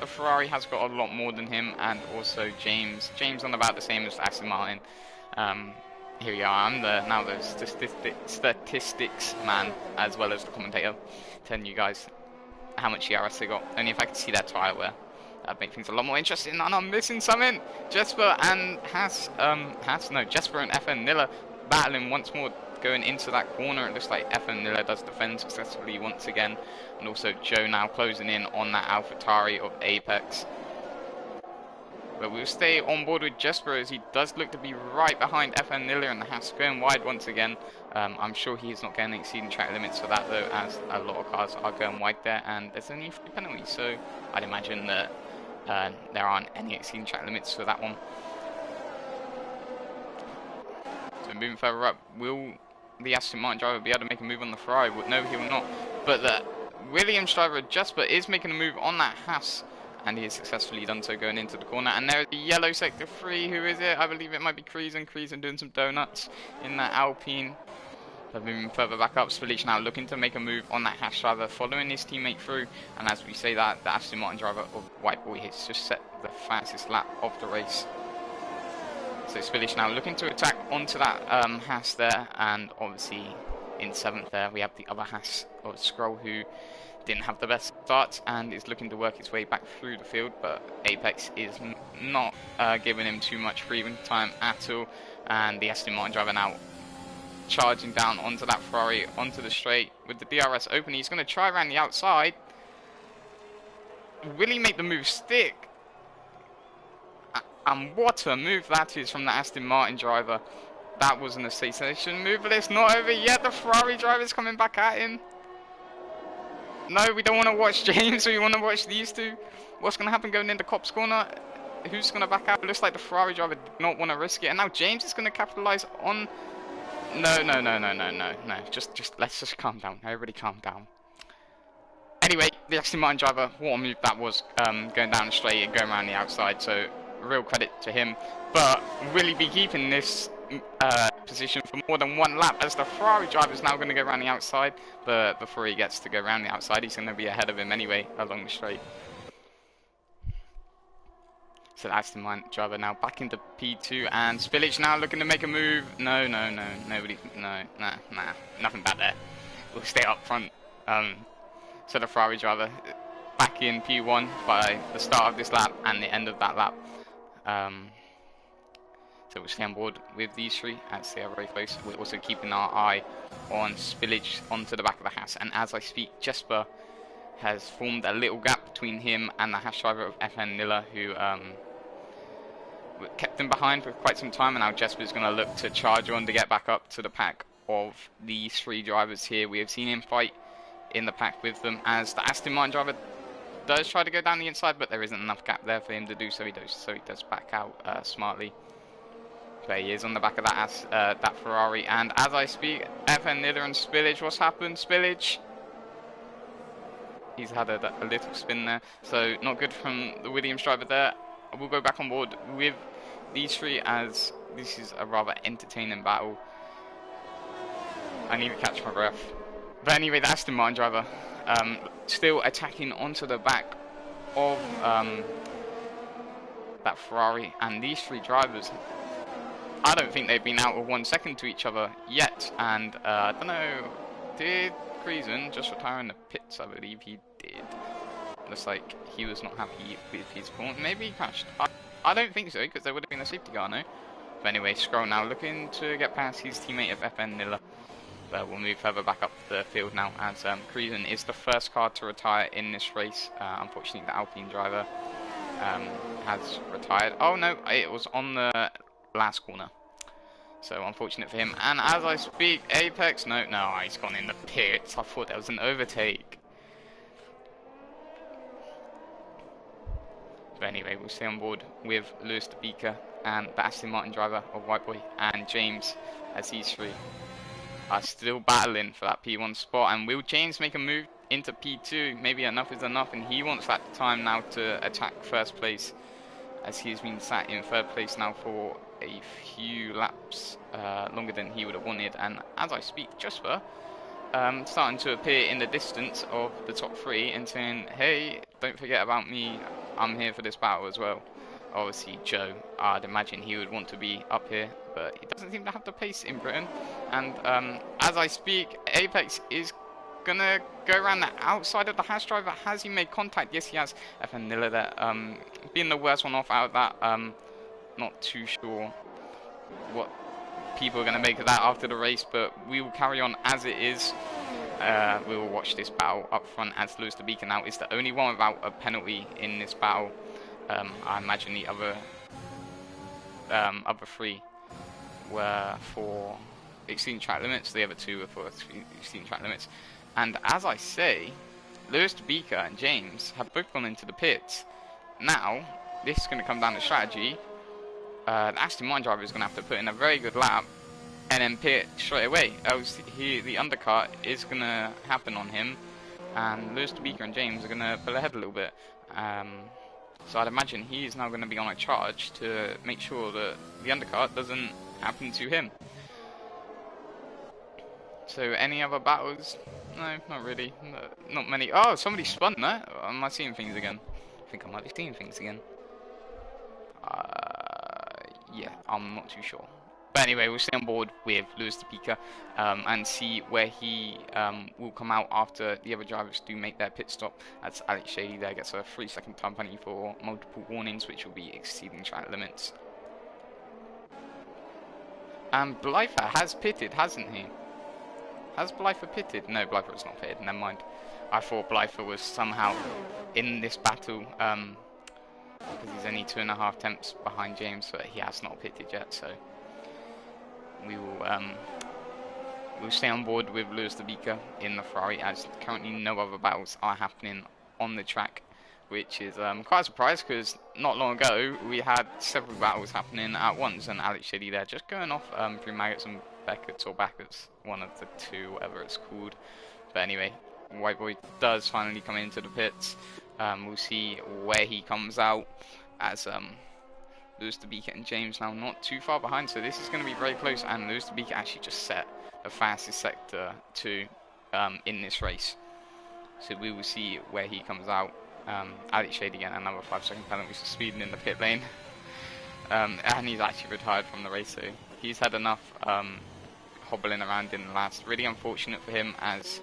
The Ferrari has got a lot more than him, and also James on about the same as Aston Martin. Here we are, I'm now the statistics man, as well as the commentator, telling you guys how much ERS they got. Only if I could see that tire wear, that'd make things a lot more interesting. And I'm missing something. Jasper and Jasper and FN Niller battling once more, going into that corner. It looks like FN Niller does defend successfully once again, and also Joe now closing in on that AlphaTauri of Apex. But we'll stay on board with Jasper, as he does look to be right behind FN Niller, and the Haas going wide once again. I'm sure he is not going to exceed track limits for that though, as a lot of cars are going wide there, and there's only 3 penalties, so I'd imagine that there aren't any exceeding track limits for that one. So moving further up, will the Aston Martin driver be able to make a move on the Ferrari? No, he will not. But the Williams driver Jasper is making a move on that Haas, and he has successfully done so going into the corner. And there is the yellow sector 3. Who is it? I believe it might be Creason doing some donuts in that Alpine. But moving further back up, Spillage now looking to make a move on that Haas driver, following his teammate through. And as we say that, the Aston Martin driver of White Boy has just set the fastest lap of the race. So Spillage now looking to attack onto that Haas there, and obviously in 7th there we have the other Haas of Scroll, who didn't have the best start and is looking to work his way back through the field, but Apex is not giving him too much breathing time at all, and the Aston Martin driver now charging down onto that Ferrari, onto the straight with the DRS open. He's going to try around the outside. Will he make the move stick? And what a move that is from the Aston Martin driver. That was an assassination move, but it's not over yet. The Ferrari driver's coming back at him. No, we don't want to watch James, we want to watch these two. What's going to happen going into Cop's corner? Who's going to back out? It looks like the Ferrari driver did not want to risk it. And now James is going to capitalize on... No. Just let's just calm down. Everybody calm down. Anyway, the Aston Martin driver, what a move that was, going down the straight and going around the outside. So, real credit to him. But will he be keeping this position for more than one lap, as the Ferrari driver is now going to go around the outside? But before he gets to go around the outside, he's going to be ahead of him anyway along the straight. So the Aston Martin driver now back into P2, and Spillage now looking to make a move. No, nobody, nah, nothing back there. We'll stay up front. So the Ferrari driver back in P1 by the start of this lap and the end of that lap. So we'll stay on board with these three as they are very close. We're also keeping our eye on Spillage onto the back of the Haas. And as I speak, Jesper has formed a little gap between him and the Haas driver of FN Nilla, who kept him behind for quite some time. And now Jesper's going to look to charge on to get back up to the pack of these three drivers here. We have seen him fight in the pack with them, as the Aston Martin driver does try to go down the inside, but there isn't enough gap there for him to do so. He does back out smartly. There he is on the back of that Ferrari, and as I speak, FN Nilla and Spillage, what's happened? Spillage, he's had a little spin there, so not good from the Williams driver there. We'll go back on board with these three, as this is a rather entertaining battle. I need to catch my breath. But anyway, the Aston Martin driver still attacking onto the back of that Ferrari, and these three drivers, I don't think they've been out of 1 second to each other yet. And I don't know, did Creason just retire in the pits? I believe he did. Looks like he was not happy with his performance. Maybe he crashed. I don't think so, because there would have been a safety car, no? But anyway, Scroll now looking to get past his teammate of FN Nilla. But we'll move further back up the field now, as Creason is the first car to retire in this race. Unfortunately, the Alpine driver has retired. Oh no, it was on the last corner. So unfortunate for him. And as I speak, Apex, no, he's gone in the pits. I thought that was an overtake. But anyway, we'll stay on board with Lewis de Beeker and the Aston Martin driver of White Boy and James, as these three are still battling for that P1 spot. And will James make a move into P2? Maybe enough is enough, and he wants that time now to attack first place, as he has been sat in third place now for a few laps longer than he would have wanted. And as I speak, Jesper starting to appear in the distance of the top three and saying, hey, don't forget about me, I'm here for this battle as well. Obviously Joe, I'd imagine he would want to be up here, but he doesn't seem to have the pace in Britain. And as I speak, Apex is gonna go around the outside of the Haas driver. Has he made contact? Yes, he has. FN Nilla there, being the worst one off out of that. Not too sure what people are going to make of that after the race, but we will carry on as it is. We will watch this battle up front, as Lewis de Beeker now is the only one without a penalty in this battle. I imagine the other three were for exceeding track limits. The other two were for exceeding track limits. And as I say, Lewis de Beeker and James have both gone into the pits. Now, this is going to come down to strategy. The Aston Martin driver is going to have to put in a very good lap and then pit straight away, else the undercut is going to happen on him, and Lewis de Beeker and James are going to pull ahead a little bit. So I'd imagine he is now going to be on a charge to make sure that the undercut doesn't happen to him. So any other battles? No, not really. Not many. Oh, somebody spun there. Am I seeing things again? I think I might be seeing things again. Yeah, I'm not too sure. But anyway, we'll stay on board with Lewis Topeka and see where he will come out after the other drivers do make their pit stop. That's Alex Shady there, gets a 3-second time penalty for multiple warnings, which will be exceeding track limits. And Blyther has pitted, hasn't he? Has Blyther pitted? No, Blyther has not pitted, never mind. I thought Blyther was somehow in this battle, because he's only 2.5 tenths behind James, but he has not pitted yet, so we will we'll stay on board with Lewis Topeka in the Ferrari, as currently no other battles are happening on the track, which is quite a surprise, because not long ago we had several battles happening at once, and Alex Shitty there just going off through Maggots and Beckett's, or Beckett's, one of the two, whatever it's called. But anyway, White Boy does finally come into the pits. We'll see where he comes out, as Lewis Topeka and James now not too far behind, so this is going to be very close, and Lewis Topeka actually just set the fastest sector 2 in this race. So we will see where he comes out. Alex Shade again, another 5-second penalty for speeding in the pit lane. And he's actually retired from the race, so he's had enough hobbling around in the last. Really unfortunate for him, as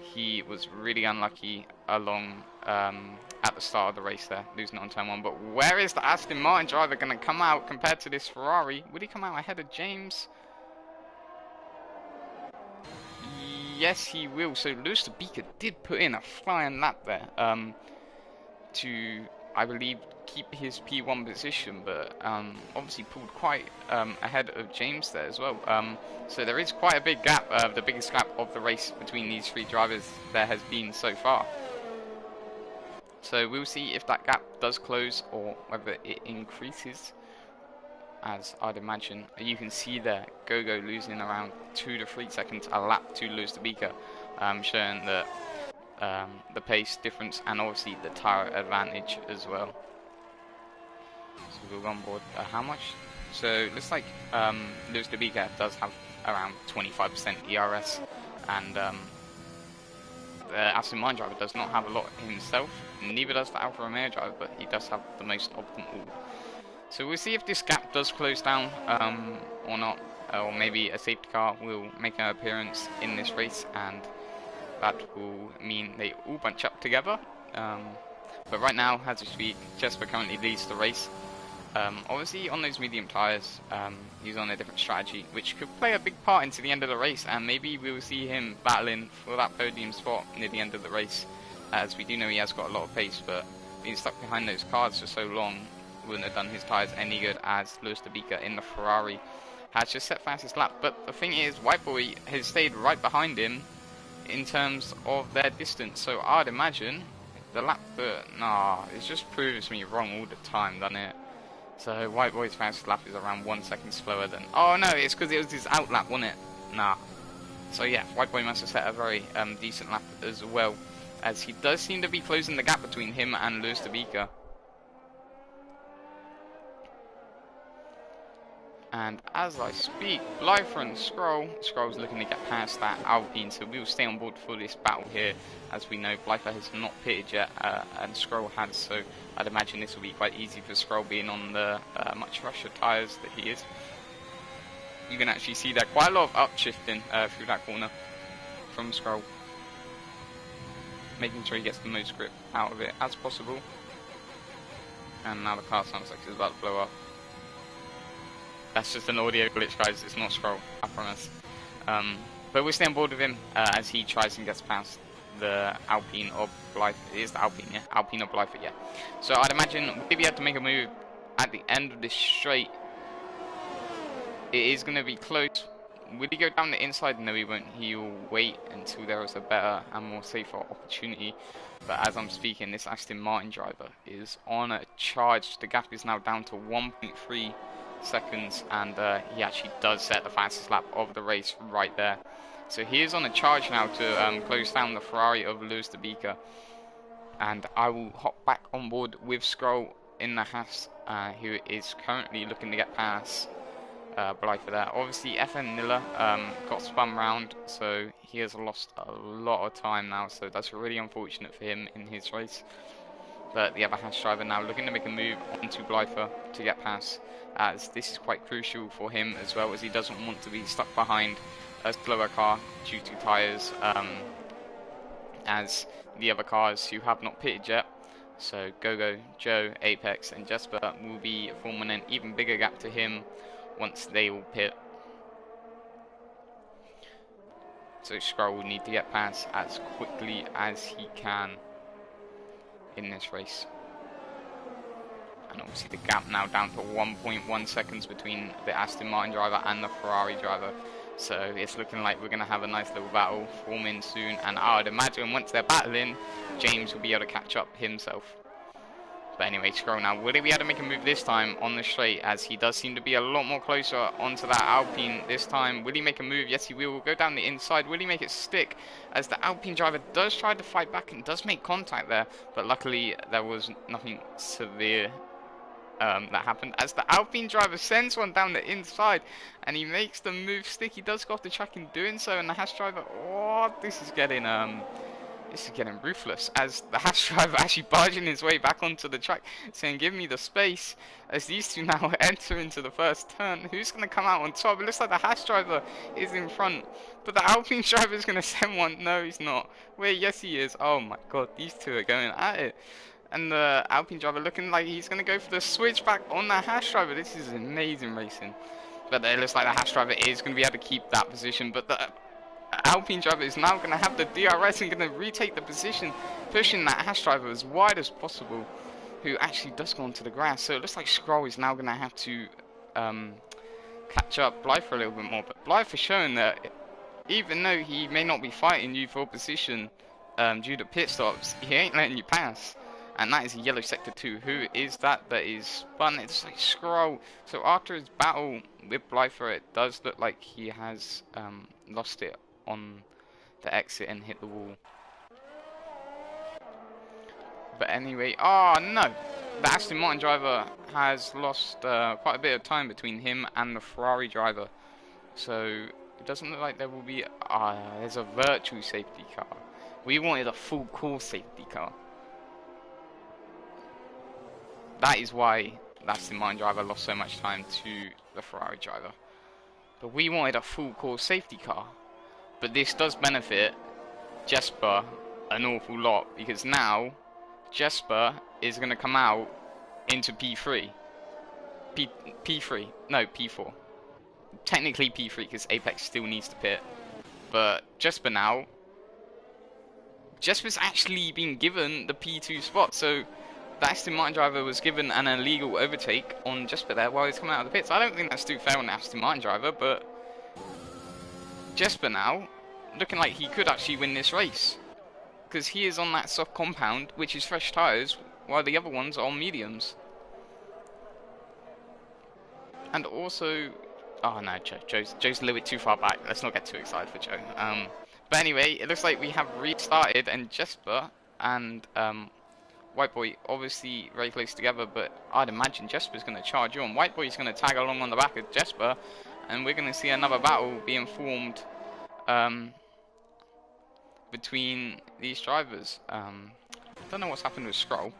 he was really unlucky along at the start of the race there, losing it on turn 1. But where is the Aston Martin driver going to come out compared to this Ferrari? Would he come out ahead of James? Yes, he will. So Lewis Topeka did put in a flying lap there to, I believe, keep his P1 position, but obviously pulled quite ahead of James there as well. So there is quite a big gap, the biggest gap of the race between these three drivers there has been so far. So we'll see if that gap does close or whether it increases, as I'd imagine. You can see there, Gogo losing around 2 to 3 seconds a lap to Lewis Topeka, showing that the pace difference and obviously the tyre advantage as well. So we'll go on board. How much? So it looks like Lewis Topeka does have around 25% ERS, and the Aston Martin driver does not have a lot himself. Neither does the Alfa Romeo driver, but he does have the most optimal. So we'll see if this gap does close down or not, or maybe a safety car will make an appearance in this race, and that will mean they all bunch up together. But right now, as we speak, Jesper currently leads the race. Obviously on those medium tyres, he's on a different strategy, which could play a big part into the end of the race, and maybe we will see him battling for that podium spot near the end of the race, as we do know he has got a lot of pace, but being stuck behind those cars for so long wouldn't have done his tyres any good, as Lewis Topeka in the Ferrari has just set fastest lap. But the thing is, White Boy has stayed right behind him in terms of their distance, so I'd imagine the lap that, it just proves me wrong all the time, doesn't it? So White Boy's fastest lap is around 1 second slower than, oh no, it's because it was his out lap, wasn't it? So yeah, White Boy must have set a very decent lap as well, as he does seem to be closing the gap between him and Lewis Topeka. And as I speak, Blyther and Scroll's looking to get past that Alpine, so we will stay on board for this battle here. As we know, Blyther has not pitted yet, and Scroll has, so I'd imagine this will be quite easy for Scroll, being on the much rusher tyres that he is. You can actually see there quite a lot of upshifting through that corner from Scroll, making sure he gets the most grip out of it as possible. And now the car sounds like it's about to blow up. That's just an audio glitch, guys, it's not Scroll, I promise. But we'll stay on board with him as he tries and gets past the Alpine or Blyther. It is the Alpine, yeah? Alpine or Blyther, yeah. So I'd imagine if he had to make a move at the end of this straight, it is going to be close. Will he go down the inside? No, he won't. He'll wait until there is a better and more safer opportunity. But as I'm speaking, this Aston Martin driver is on a charge. The gap is now down to 1.3 seconds, and he actually does set the fastest lap of the race right there. So he is on a charge now to close down the Ferrari of Lewis Topeka. And I will hop back on board with Scroll in the Haas, who is currently looking to get past Blyther there. Obviously FN Miller got spun round, so he has lost a lot of time now, so that's really unfortunate for him in his race. But the other Haas driver now looking to make a move onto Blyther to get past, as this is quite crucial for him as well, as he doesn't want to be stuck behind a slower car due to tyres, as the other cars who have not pitted yet. So Gogo, Joe, Apex and Jesper will be forming an even bigger gap to him once they all pit. So Skrull will need to get past as quickly as he can in this race. And obviously the gap now down to 1.1 seconds between the Aston Martin driver and the Ferrari driver. So it's looking like we're going to have a nice little battle forming soon. And I would imagine once they're battling, James will be able to catch up himself. But anyway, Skrull now, will he be able to make a move this time on the straight, as he does seem to be a lot more closer onto that Alpine this time? Will he make a move? Yes, he will. Go down the inside. Will he make it stick? As the Alpine driver does try to fight back and does make contact there, but luckily there was nothing severe that happened, as the Alpine driver sends one down the inside and he makes the move stick. He does go off the track in doing so, and the Haas driver, oh, this is getting ruthless, as the Haas driver actually barging his way back onto the track, saying give me the space, as these two now enter into the first turn. Who's going to come out on top? It looks like the Haas driver is in front, but the Alpine driver is going to send one. No, he's not. Wait, yes he is. Oh my god, these two are going at it. And the Alpine driver looking like he's going to go for the switchback on the Haas driver. This is amazing racing. But it looks like the Haas driver is going to be able to keep that position. But the Alpine driver is now going to have the DRS and going to retake the position, pushing that Haas driver as wide as possible, who actually does go onto the grass. So it looks like Skrull is now going to have to catch up Blyther a little bit more. But Blyther showing that even though he may not be fighting you for position due to pit stops, he ain't letting you pass. And that is a yellow sector 2. Who is that? That is Spun. It's like Skrull. So after his battle with Blyther, it does look like he has lost it on the exit and hit the wall. But anyway, oh no! The Aston Martin driver has lost quite a bit of time between him and the Ferrari driver. So it doesn't look like there will be... there's a virtual safety car. We wanted a full core safety car. That is why the Aston Martin driver lost so much time to the Ferrari driver. But we wanted a full core safety car. But this does benefit Jesper an awful lot, because now Jesper is going to come out into P3. P3. No, P4. Technically P3 because Apex still needs to pit. But Jesper now... Jesper's actually been given the P2 spot, so... The Aston Martin driver was given an illegal overtake on Jesper there while he's coming out of the pits. I don't think that's too fair on the Aston Martin driver, but Jesper now looking like he could actually win this race, because he is on that soft compound, which is fresh tyres, while the other ones are on mediums. And also, oh no, Joe's a little bit too far back. Let's not get too excited for Joe. But anyway, it looks like we have restarted, and Jesper and White Boy obviously very close together, but I'd imagine Jesper's going to charge on. White Boy's going to tag along on the back of Jesper, and we're going to see another battle being formed between these drivers. I don't know what's happened with Skrull.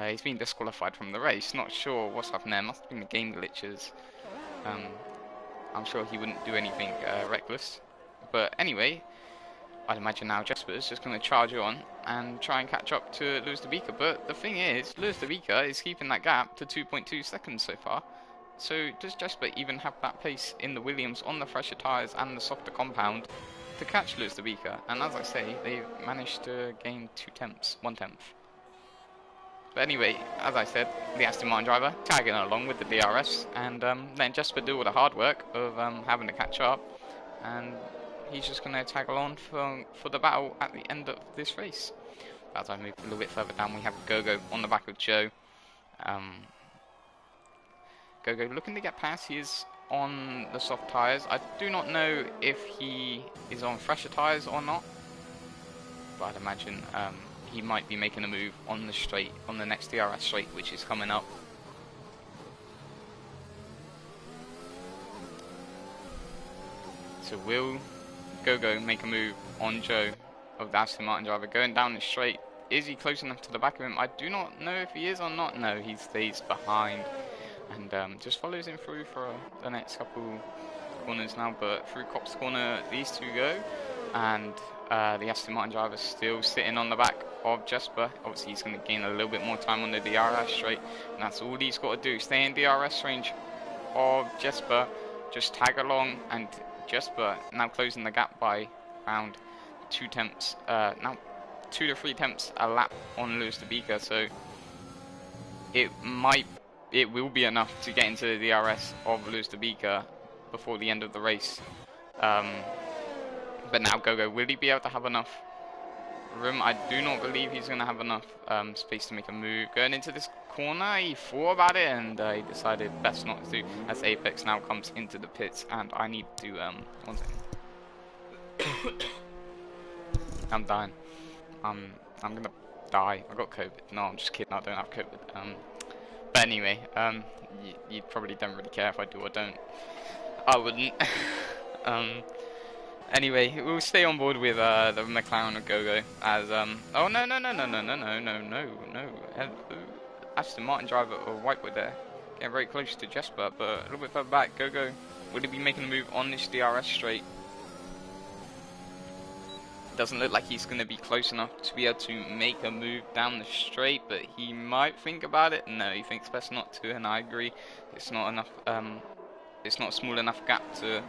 He's been disqualified from the race. Not sure what's happened there. Must have been the game glitches. I'm sure he wouldn't do anything reckless. But anyway, I'd imagine now Jesper's just going to charge on and try and catch up to Lewis Dabica. But the thing is, Lewis Dabica is keeping that gap to 2.2 seconds so far. So does Jesper even have that pace in the Williams on the fresher tyres and the softer compound to catch Lewis Dabica? And as I say, they've managed to gain 1/10. But anyway, as I said, the Aston Martin driver tagging along with the DRS, and then Jesper do all the hard work of having to catch up, and he's just going to tag along for the battle at the end of this race. As I move a little bit further down, we have Gogo on the back of Joe. Gogo looking to get past. He is on the soft tyres. I do not know if he is on fresher tyres or not, but I'd imagine he might be making a move on the straight, on the next DRS straight, which is coming up. So will Gogo make a move on Joe of the Aston Martin driver, going down the straight is he close enough to the back of him? I do not know if he is or not. No, he stays behind and just follows him through for the next couple corners now. But through Copse Corner, these two go, and the Aston Martin driver still sitting on the back of Jesper. Obviously, he's going to gain a little bit more time on the DRS straight, and that's all he's got to do. Stay in DRS range of Jesper, just tag along, and Jesper now closing the gap by around 2 tenths, now 2 to 3 tenths a lap on Lewis de Beeker, so it will be enough to get into the DRS of Lewis de Beeker before the end of the race. But now Gogo, will he be able to have enough room? I do not believe he's going to have enough space to make a move. Going into this corner, he thought about it and he decided best not to, as Apex now comes into the pits, and I need to, one second. I'm dying. I'm gonna die. I got COVID. No, I'm just kidding, I don't have COVID. But anyway, you probably don't really care if I do or don't. I wouldn't. Anyway, we'll stay on board with the McLaren of Gogo as oh no. Aston Martin driver or Whitewood there, getting very close to Jesper, but a little bit further back. Gogo, will he be making a move on this DRS straight? Doesn't look like he's going to be close enough to be able to make a move down the straight, but he might think about it. No, he thinks best not to, and I agree. It's not enough. It's not a small enough gap to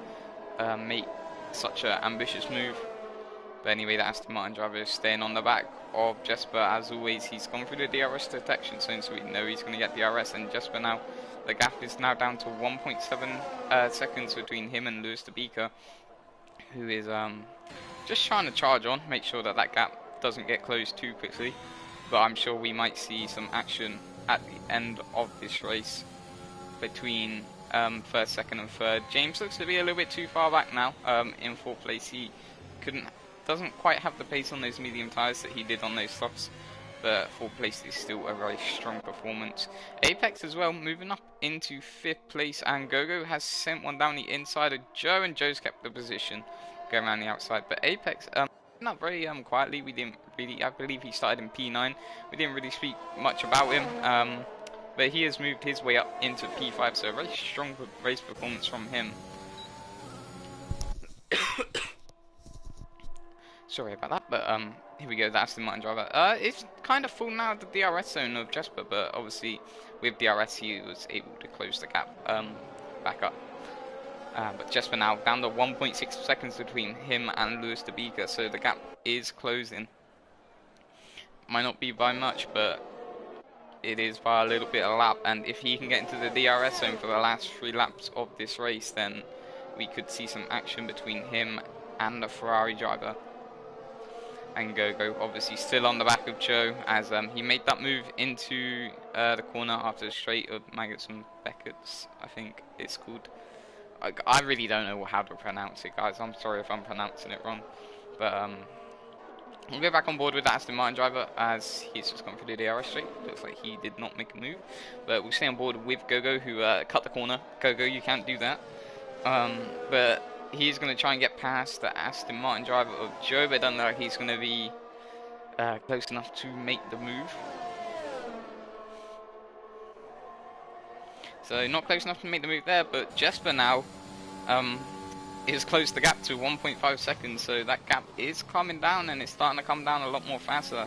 make such an ambitious move. But anyway, the Aston Martin driver is staying on the back of Jesper. As always, he's gone through the DRS detection zone, so we know he's going to get DRS. And Jesper now, the gap is now down to 1.7 seconds between him and Lewis de Beeker, who is just trying to charge on, make sure that that gap doesn't get closed too quickly. But I'm sure we might see some action at the end of this race between first, second and third. James looks to be a little bit too far back now in fourth place. He doesn't quite have the pace on those medium tyres that he did on those softs, but fourth place is still a very strong performance. Apex as well, moving up into fifth place, and Gogo has sent one down the inside of Joe, and Joe's kept the position going around the outside. But Apex not very quietly. We didn't really, I believe he started in P9. We didn't really speak much about him, but he has moved his way up into P5, so a very strong race performance from him. Sorry about that, but here we go, that's the Martin driver. It's kind of full now, the DRS zone of Jesper, but obviously with DRS he was able to close the gap back up. But Jesper now down to 1.6 seconds between him and Lewis de Beeker, so the gap is closing. Might not be by much, but it is by a little bit a lap, and if he can get into the DRS zone for the last 3 laps of this race, then we could see some action between him and the Ferrari driver. And Gogo obviously still on the back of Joe, as he made that move into the corner after the straight of Maggots and Beckett's, I think it's called. I really don't know how to pronounce it, guys. I'm sorry if I'm pronouncing it wrong. But we'll go back on board with the Aston Martin driver, as he's just gone through the DRS straight. Looks like he did not make a move. But we'll stay on board with Gogo, who cut the corner. Gogo, you can't do that. But he's going to try and get past the Aston Martin driver of Joe, but doesn't look like he's going to be close enough to make the move. So not close enough to make the move there, but Jesper now is closed the gap to 1.5 seconds, so that gap is coming down, and it's starting to come down a lot more faster.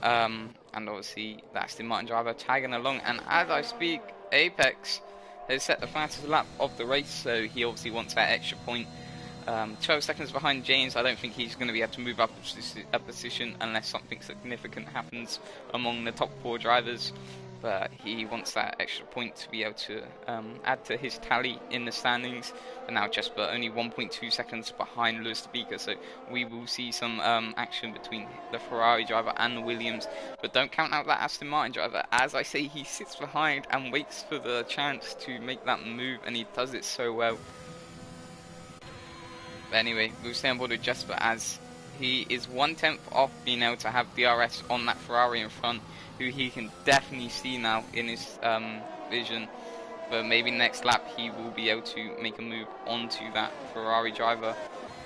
And obviously the Aston Martin driver tagging along, and as I speak, Apex has set the fastest lap of the race, so he obviously wants that extra point. 12 seconds behind James. I don't think he's going to be able to move up a position unless something significant happens among the top 4 drivers, but he wants that extra point to be able to add to his tally in the standings. But now Jesper only 1.2 seconds behind Lewis de Beeker, so we will see some action between the Ferrari driver and the Williams. But don't count out that Aston Martin driver. As I say, he sits behind and waits for the chance to make that move, and he does it so well. But anyway, we'll stay on board with Jesper, as he is 1/10 off being able to have DRS on that Ferrari in front, who he can definitely see now in his vision. But maybe next lap he will be able to make a move onto that Ferrari driver.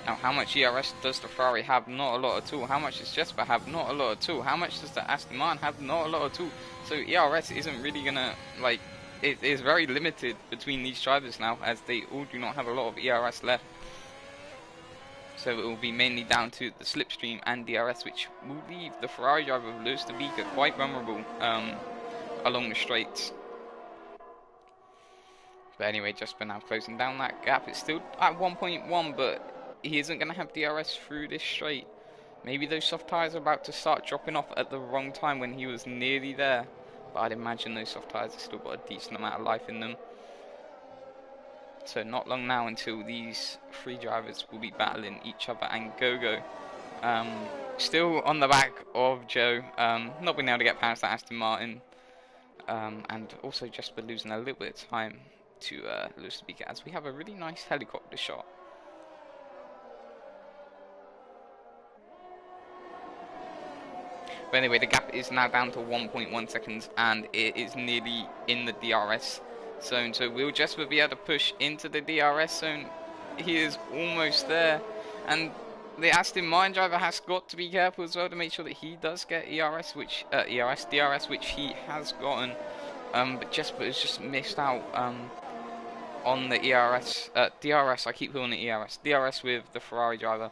Now, how much ERS does the Ferrari have? Not a lot at all. How much does Jesper have? Not a lot at all. How much does the Aston Martin have? Not a lot at all. So ERS isn't really gonna, like, it is very limited between these drivers now, as they all do not have a lot of ERS left. So it will be mainly down to the slipstream and DRS, which will leave the Ferrari driver of Lewis de Vega quite vulnerable along the straights. But anyway, Jesper now closing down that gap. It's still at 1.1, but he isn't going to have DRS through this straight. Maybe those soft tyres are about to start dropping off at the wrong time when he was nearly there. But I'd imagine those soft tyres have still got a decent amount of life in them. So not long now until these three drivers will be battling each other, and Gogo still on the back of Joe, not being able to get past that Aston Martin, and also Jesper losing a little bit of time to Lewis de Vega, as we have a really nice helicopter shot. But anyway, the gap is now down to 1.1 seconds, and it is nearly in the DRS zone. So will Jesper be able to push into the DRS zone? He is almost there, and the Aston Martin driver has got to be careful as well to make sure that he does get DRS, which he has gotten. But Jesper has just missed out on the DRS. I keep calling it ERS. DRS with the Ferrari driver.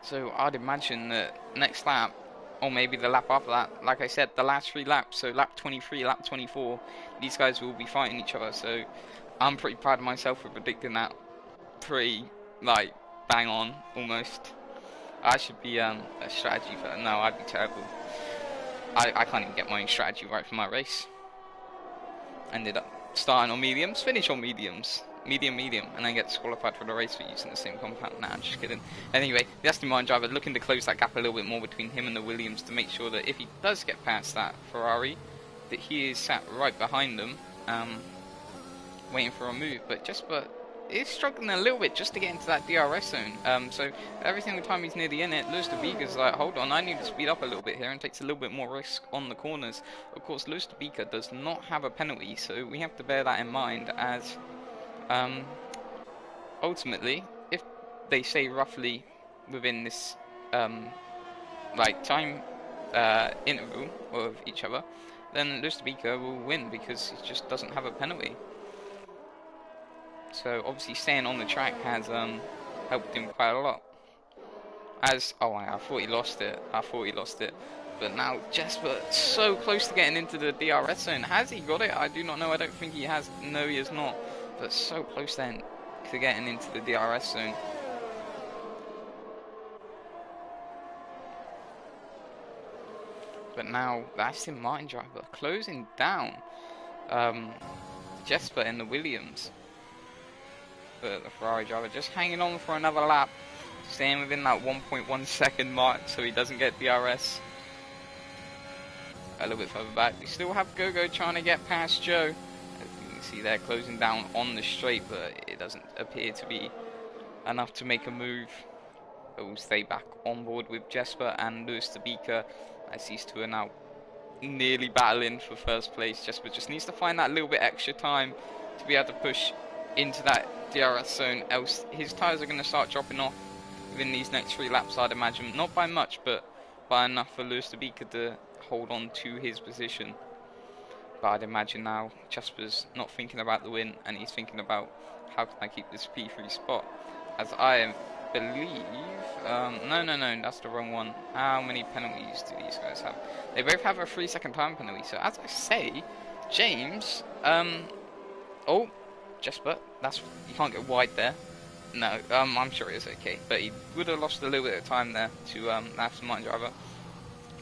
So I'd imagine that next lap, or maybe the lap after that, like I said, the last 3 laps, so lap 23, lap 24, these guys will be fighting each other. So I'm pretty proud of myself for predicting that pretty, like, bang on, almost. I should be a strategy for that. No, I'd be terrible. I can't even get my own strategy right for my race. Ended up starting on mediums, finish on mediums. Medium, and then get disqualified for the race for using the same compound. Nah, I'm just kidding. Anyway, the Aston Martin driver looking to close that gap a little bit more between him and the Williams to make sure that if he does get past that Ferrari, that he is sat right behind them, waiting for a move. But Jesper is struggling a little bit just to get into that DRS zone. So every single time he's nearly in it, Lewis de Vega's like, hold on, I need to speed up a little bit here, and takes a little bit more risk on the corners. Of course, Lewis de Vega does not have a penalty, so we have to bear that in mind, as ultimately, if they stay roughly within this like time interval of each other, then Lewis de Vega will win because he just doesn't have a penalty. So obviously staying on the track has helped him quite a lot. As I thought he lost it. But now Jesper so close to getting into the DRS zone. Has he got it? I do not know. I don't think he has. No, he has not. But so close then to getting into the DRS zone. But now the Aston Martin driver closing down Jesper in the Williams. But the Ferrari driver just hanging on for another lap, staying within that 1.1 second mark so he doesn't get DRS. A little bit further back, we still have Gogo trying to get past Joe. As you can see, they're closing down on the straight, but it doesn't appear to be enough to make a move. But we'll stay back on board with Jesper and Lewis de Vega, as these two are now nearly battling for first place. Jesper just needs to find that little bit extra time to be able to push into that DRS zone, else his tyres are going to start dropping off within these next 3 laps, I'd imagine. Not by much, but by enough for Lewis de Vega to hold on to his position. But I'd imagine now Jesper's not thinking about the win, and he's thinking about how can I keep this P3 spot, as I believe no, that's the wrong one. How many penalties do these guys have? They both have a 3-second time penalty. So as I say, James, Jesper, you can't get wide there. No, I'm sure it's okay, but he would have lost a little bit of time there to the Aston Martin driver.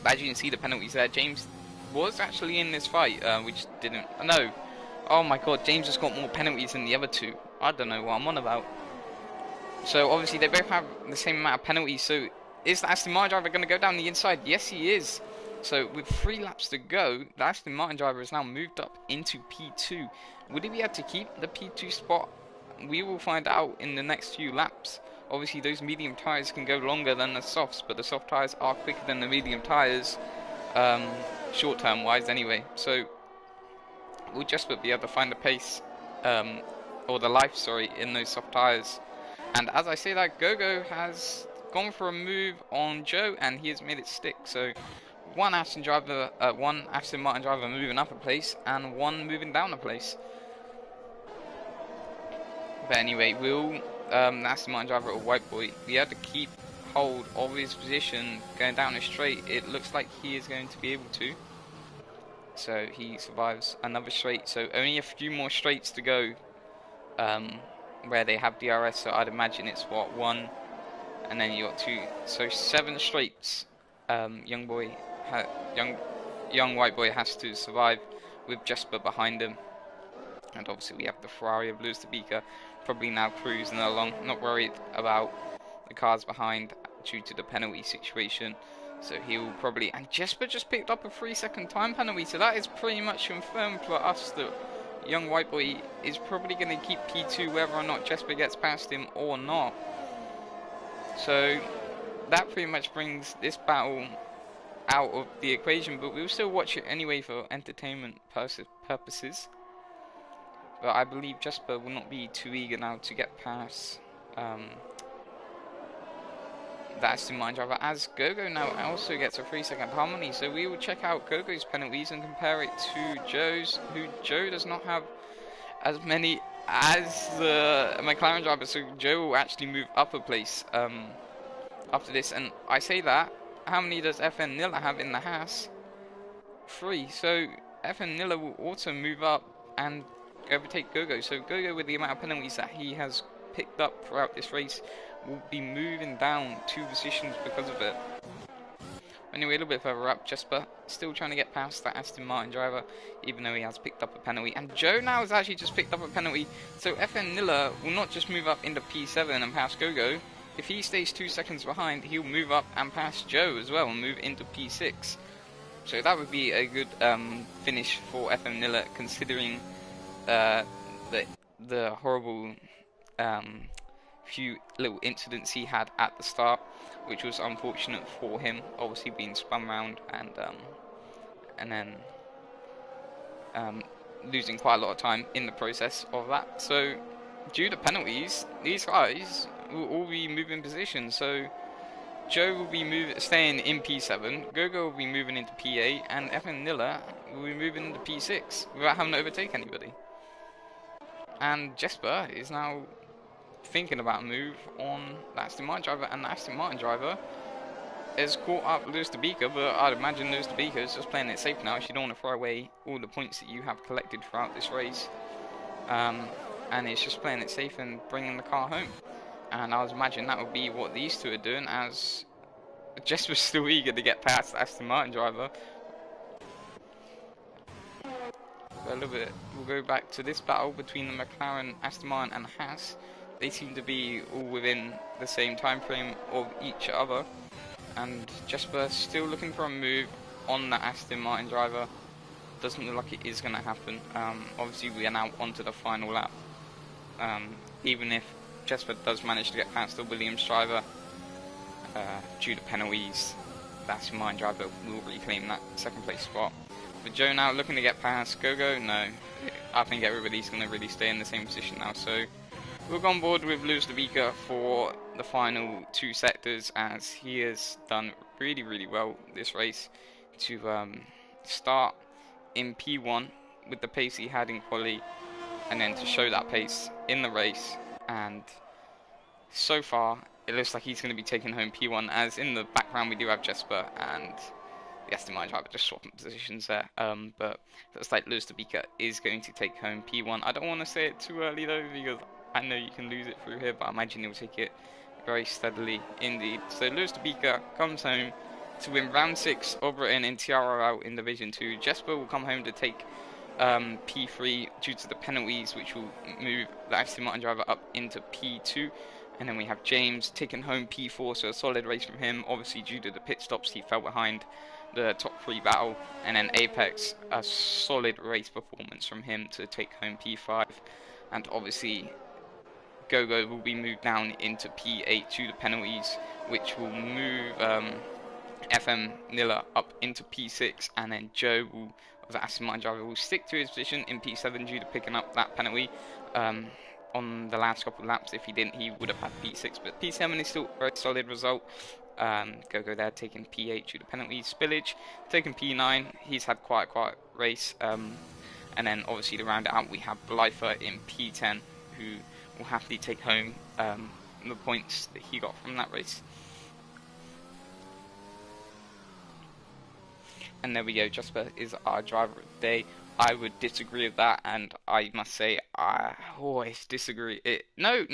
But as you can see, the penalties there, James was actually in this fight. We just didn't. No, oh my God, James has got more penalties than the other 2. I don't know what I'm on about. So obviously they both have the same amount of penalties. So is the Aston Martin driver going to go down the inside? Yes, he is. So with 3 laps to go, the Aston Martin driver has now moved up into P2. Would he be able to keep the P2 spot? We will find out in the next few laps. Obviously those medium tyres can go longer than the softs, but the soft tyres are quicker than the medium tyres, short term wise anyway. So we'll just be able to find the pace, or the life, sorry, in those soft tyres, And as I say that, Gogo has gone for a move on Joe, and he has made it stick. So one Aston Martin driver moving up a place, and one moving down a place. But anyway, Will, the Aston Martin driver, or White Boy, he had to keep hold of his position going down a straight. It looks like he is going to be able to. So he survives another straight. So only a few more straights to go, where they have DRS. So I'd imagine it's what, one, and then you got two. So 7 straights. Young White Boy has to survive with Jesper behind him. And obviously we have the Ferrari of Lewis Beaker probably now cruising along, not worried about the cars behind due to the penalty situation. So he will probably, and Jesper just picked up a 3-second time penalty, so that is pretty much confirmed for us that young White Boy is probably going to keep P2 whether or not Jesper gets past him or not. So that pretty much brings this battle out of the equation, but we'll still watch it anyway for entertainment purposes. But I believe Jesper will not be too eager now to get past that Aston Martin driver, as Gogo now also gets a 3-second harmony. So we will check out Gogo's penalties and compare it to Joe's, who Joe does not have as many as the McLaren driver. So Joe will actually move up a place after this. And I say that, how many does FN Nilla have in the Haas? 3. So FN Nilla will also move up and overtake Gogo. So Gogo, with the amount of penalties that he has picked up throughout this race, will be moving down 2 positions because of it. Anyway, a little bit further up, Jesper still trying to get past that Aston Martin driver, even though he has picked up a penalty. And Joe now has actually just picked up a penalty, so FN Nilla will not just move up into P7 and pass Gogo. If he stays 2 seconds behind, he'll move up and pass Joe as well and move into P6. So that would be a good finish for FN Nilla, considering the horrible few little incidents he had at the start, which was unfortunate for him, obviously being spun round and then losing quite a lot of time in the process of that. So due to penalties, these guys will all be moving positions. So Joe will be staying in P7, Gogo will be moving into P8, and FN Nilla will be moving into P6 without having to overtake anybody. And Jesper is now thinking about a move on the Aston Martin driver, and the Aston Martin driver has caught up Lewis Beaker, but I'd imagine Lewis Beaker is just playing it safe now. She don't want to throw away all the points that you have collected throughout this race, and it's just playing it safe and bringing the car home. And I was imagining that would be what these two are doing, as Jesper's still eager to get past the Aston Martin driver. So a little bit, we'll go back to this battle between the McLaren, Aston Martin and Haas. They seem to be all within the same time frame of each other, and Jesper still looking for a move on the Aston Martin driver. Doesn't look like it is going to happen. Obviously we are now onto the final lap. Even if Jesper does manage to get past the Williams driver, due to penalties, the Aston Martin driver will reclaim that 2nd place spot. But Joe now looking to get past Gogo. No, I think everybody's going to really stay in the same position now. So we'll go on board with Lewis Beaker for the final 2 sectors, as he has done really, really well this race to start in P1 with the pace he had in quali, and then to show that pace in the race. And so far, it looks like he's going to be taking home P1, as in the background we do have Jesper and the Aston Martin driver just swapping positions there. But it looks like Lewis Beaker is going to take home P1. I don't want to say it too early though, because I know you can lose it through here, but I imagine he'll take it very steadily indeed. So Lewis Beaker comes home to win round 6 of Britain in TRRL in Division 2. Jesper will come home to take P3 due to the penalties, which will move the Aston Martin driver up into P2. And then we have James taking home P4, so a solid race from him. Obviously due to the pit stops, he fell behind the top 3 battle. And then Apex, a solid race performance from him to take home P5. And obviously Gogo will be moved down into P8 due to penalties, which will move FM Nilla up into P6, and then Joe will, the Aston Martin driver, will stick to his position in P7 due to picking up that penalty. on the last couple of laps. If he didn't, he would have had P6. But P7 is still a very solid result. Go there, taking P8 due to penalty spillage, taking P9. He's had quite a quiet race. And then obviously to round it out, we have Blyther in P10, who will happily take home the points that he got from that race. And there we go, Jasper is our driver of the day. I would disagree with that, and I must say I always disagree. No.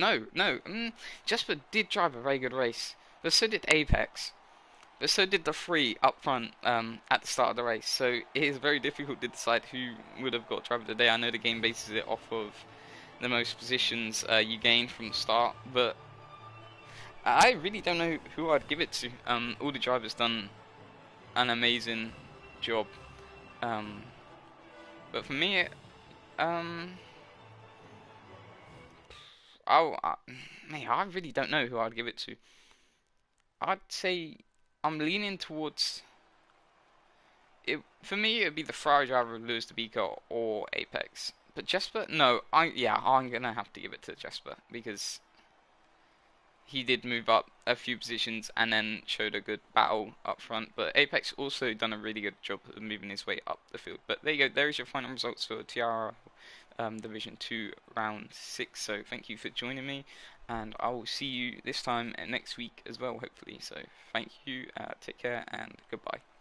Jasper did drive a very good race, but so did Apex. But so did the three up front at the start of the race. So it is very difficult to decide who would have got driver of the day. I know the game bases it off of the most positions you gain from the start, but I really don't know who I'd give it to. All the drivers done an amazing job. Um, but for me, um, I really don't know who I'd give it to. I'd say I'm leaning towards it. For me, it'd be the Ferrari driver of Lewis DeBico or Apex. But Jesper, no, I'm gonna have to give it to Jesper because he did move up a few positions and then showed a good battle up front. But Apex also done a really good job of moving his way up the field. But there you go. There is your final results for TRRL Division 2 Round 6. So thank you for joining me, and I will see you this time next week as well, hopefully. So thank you, take care, and goodbye.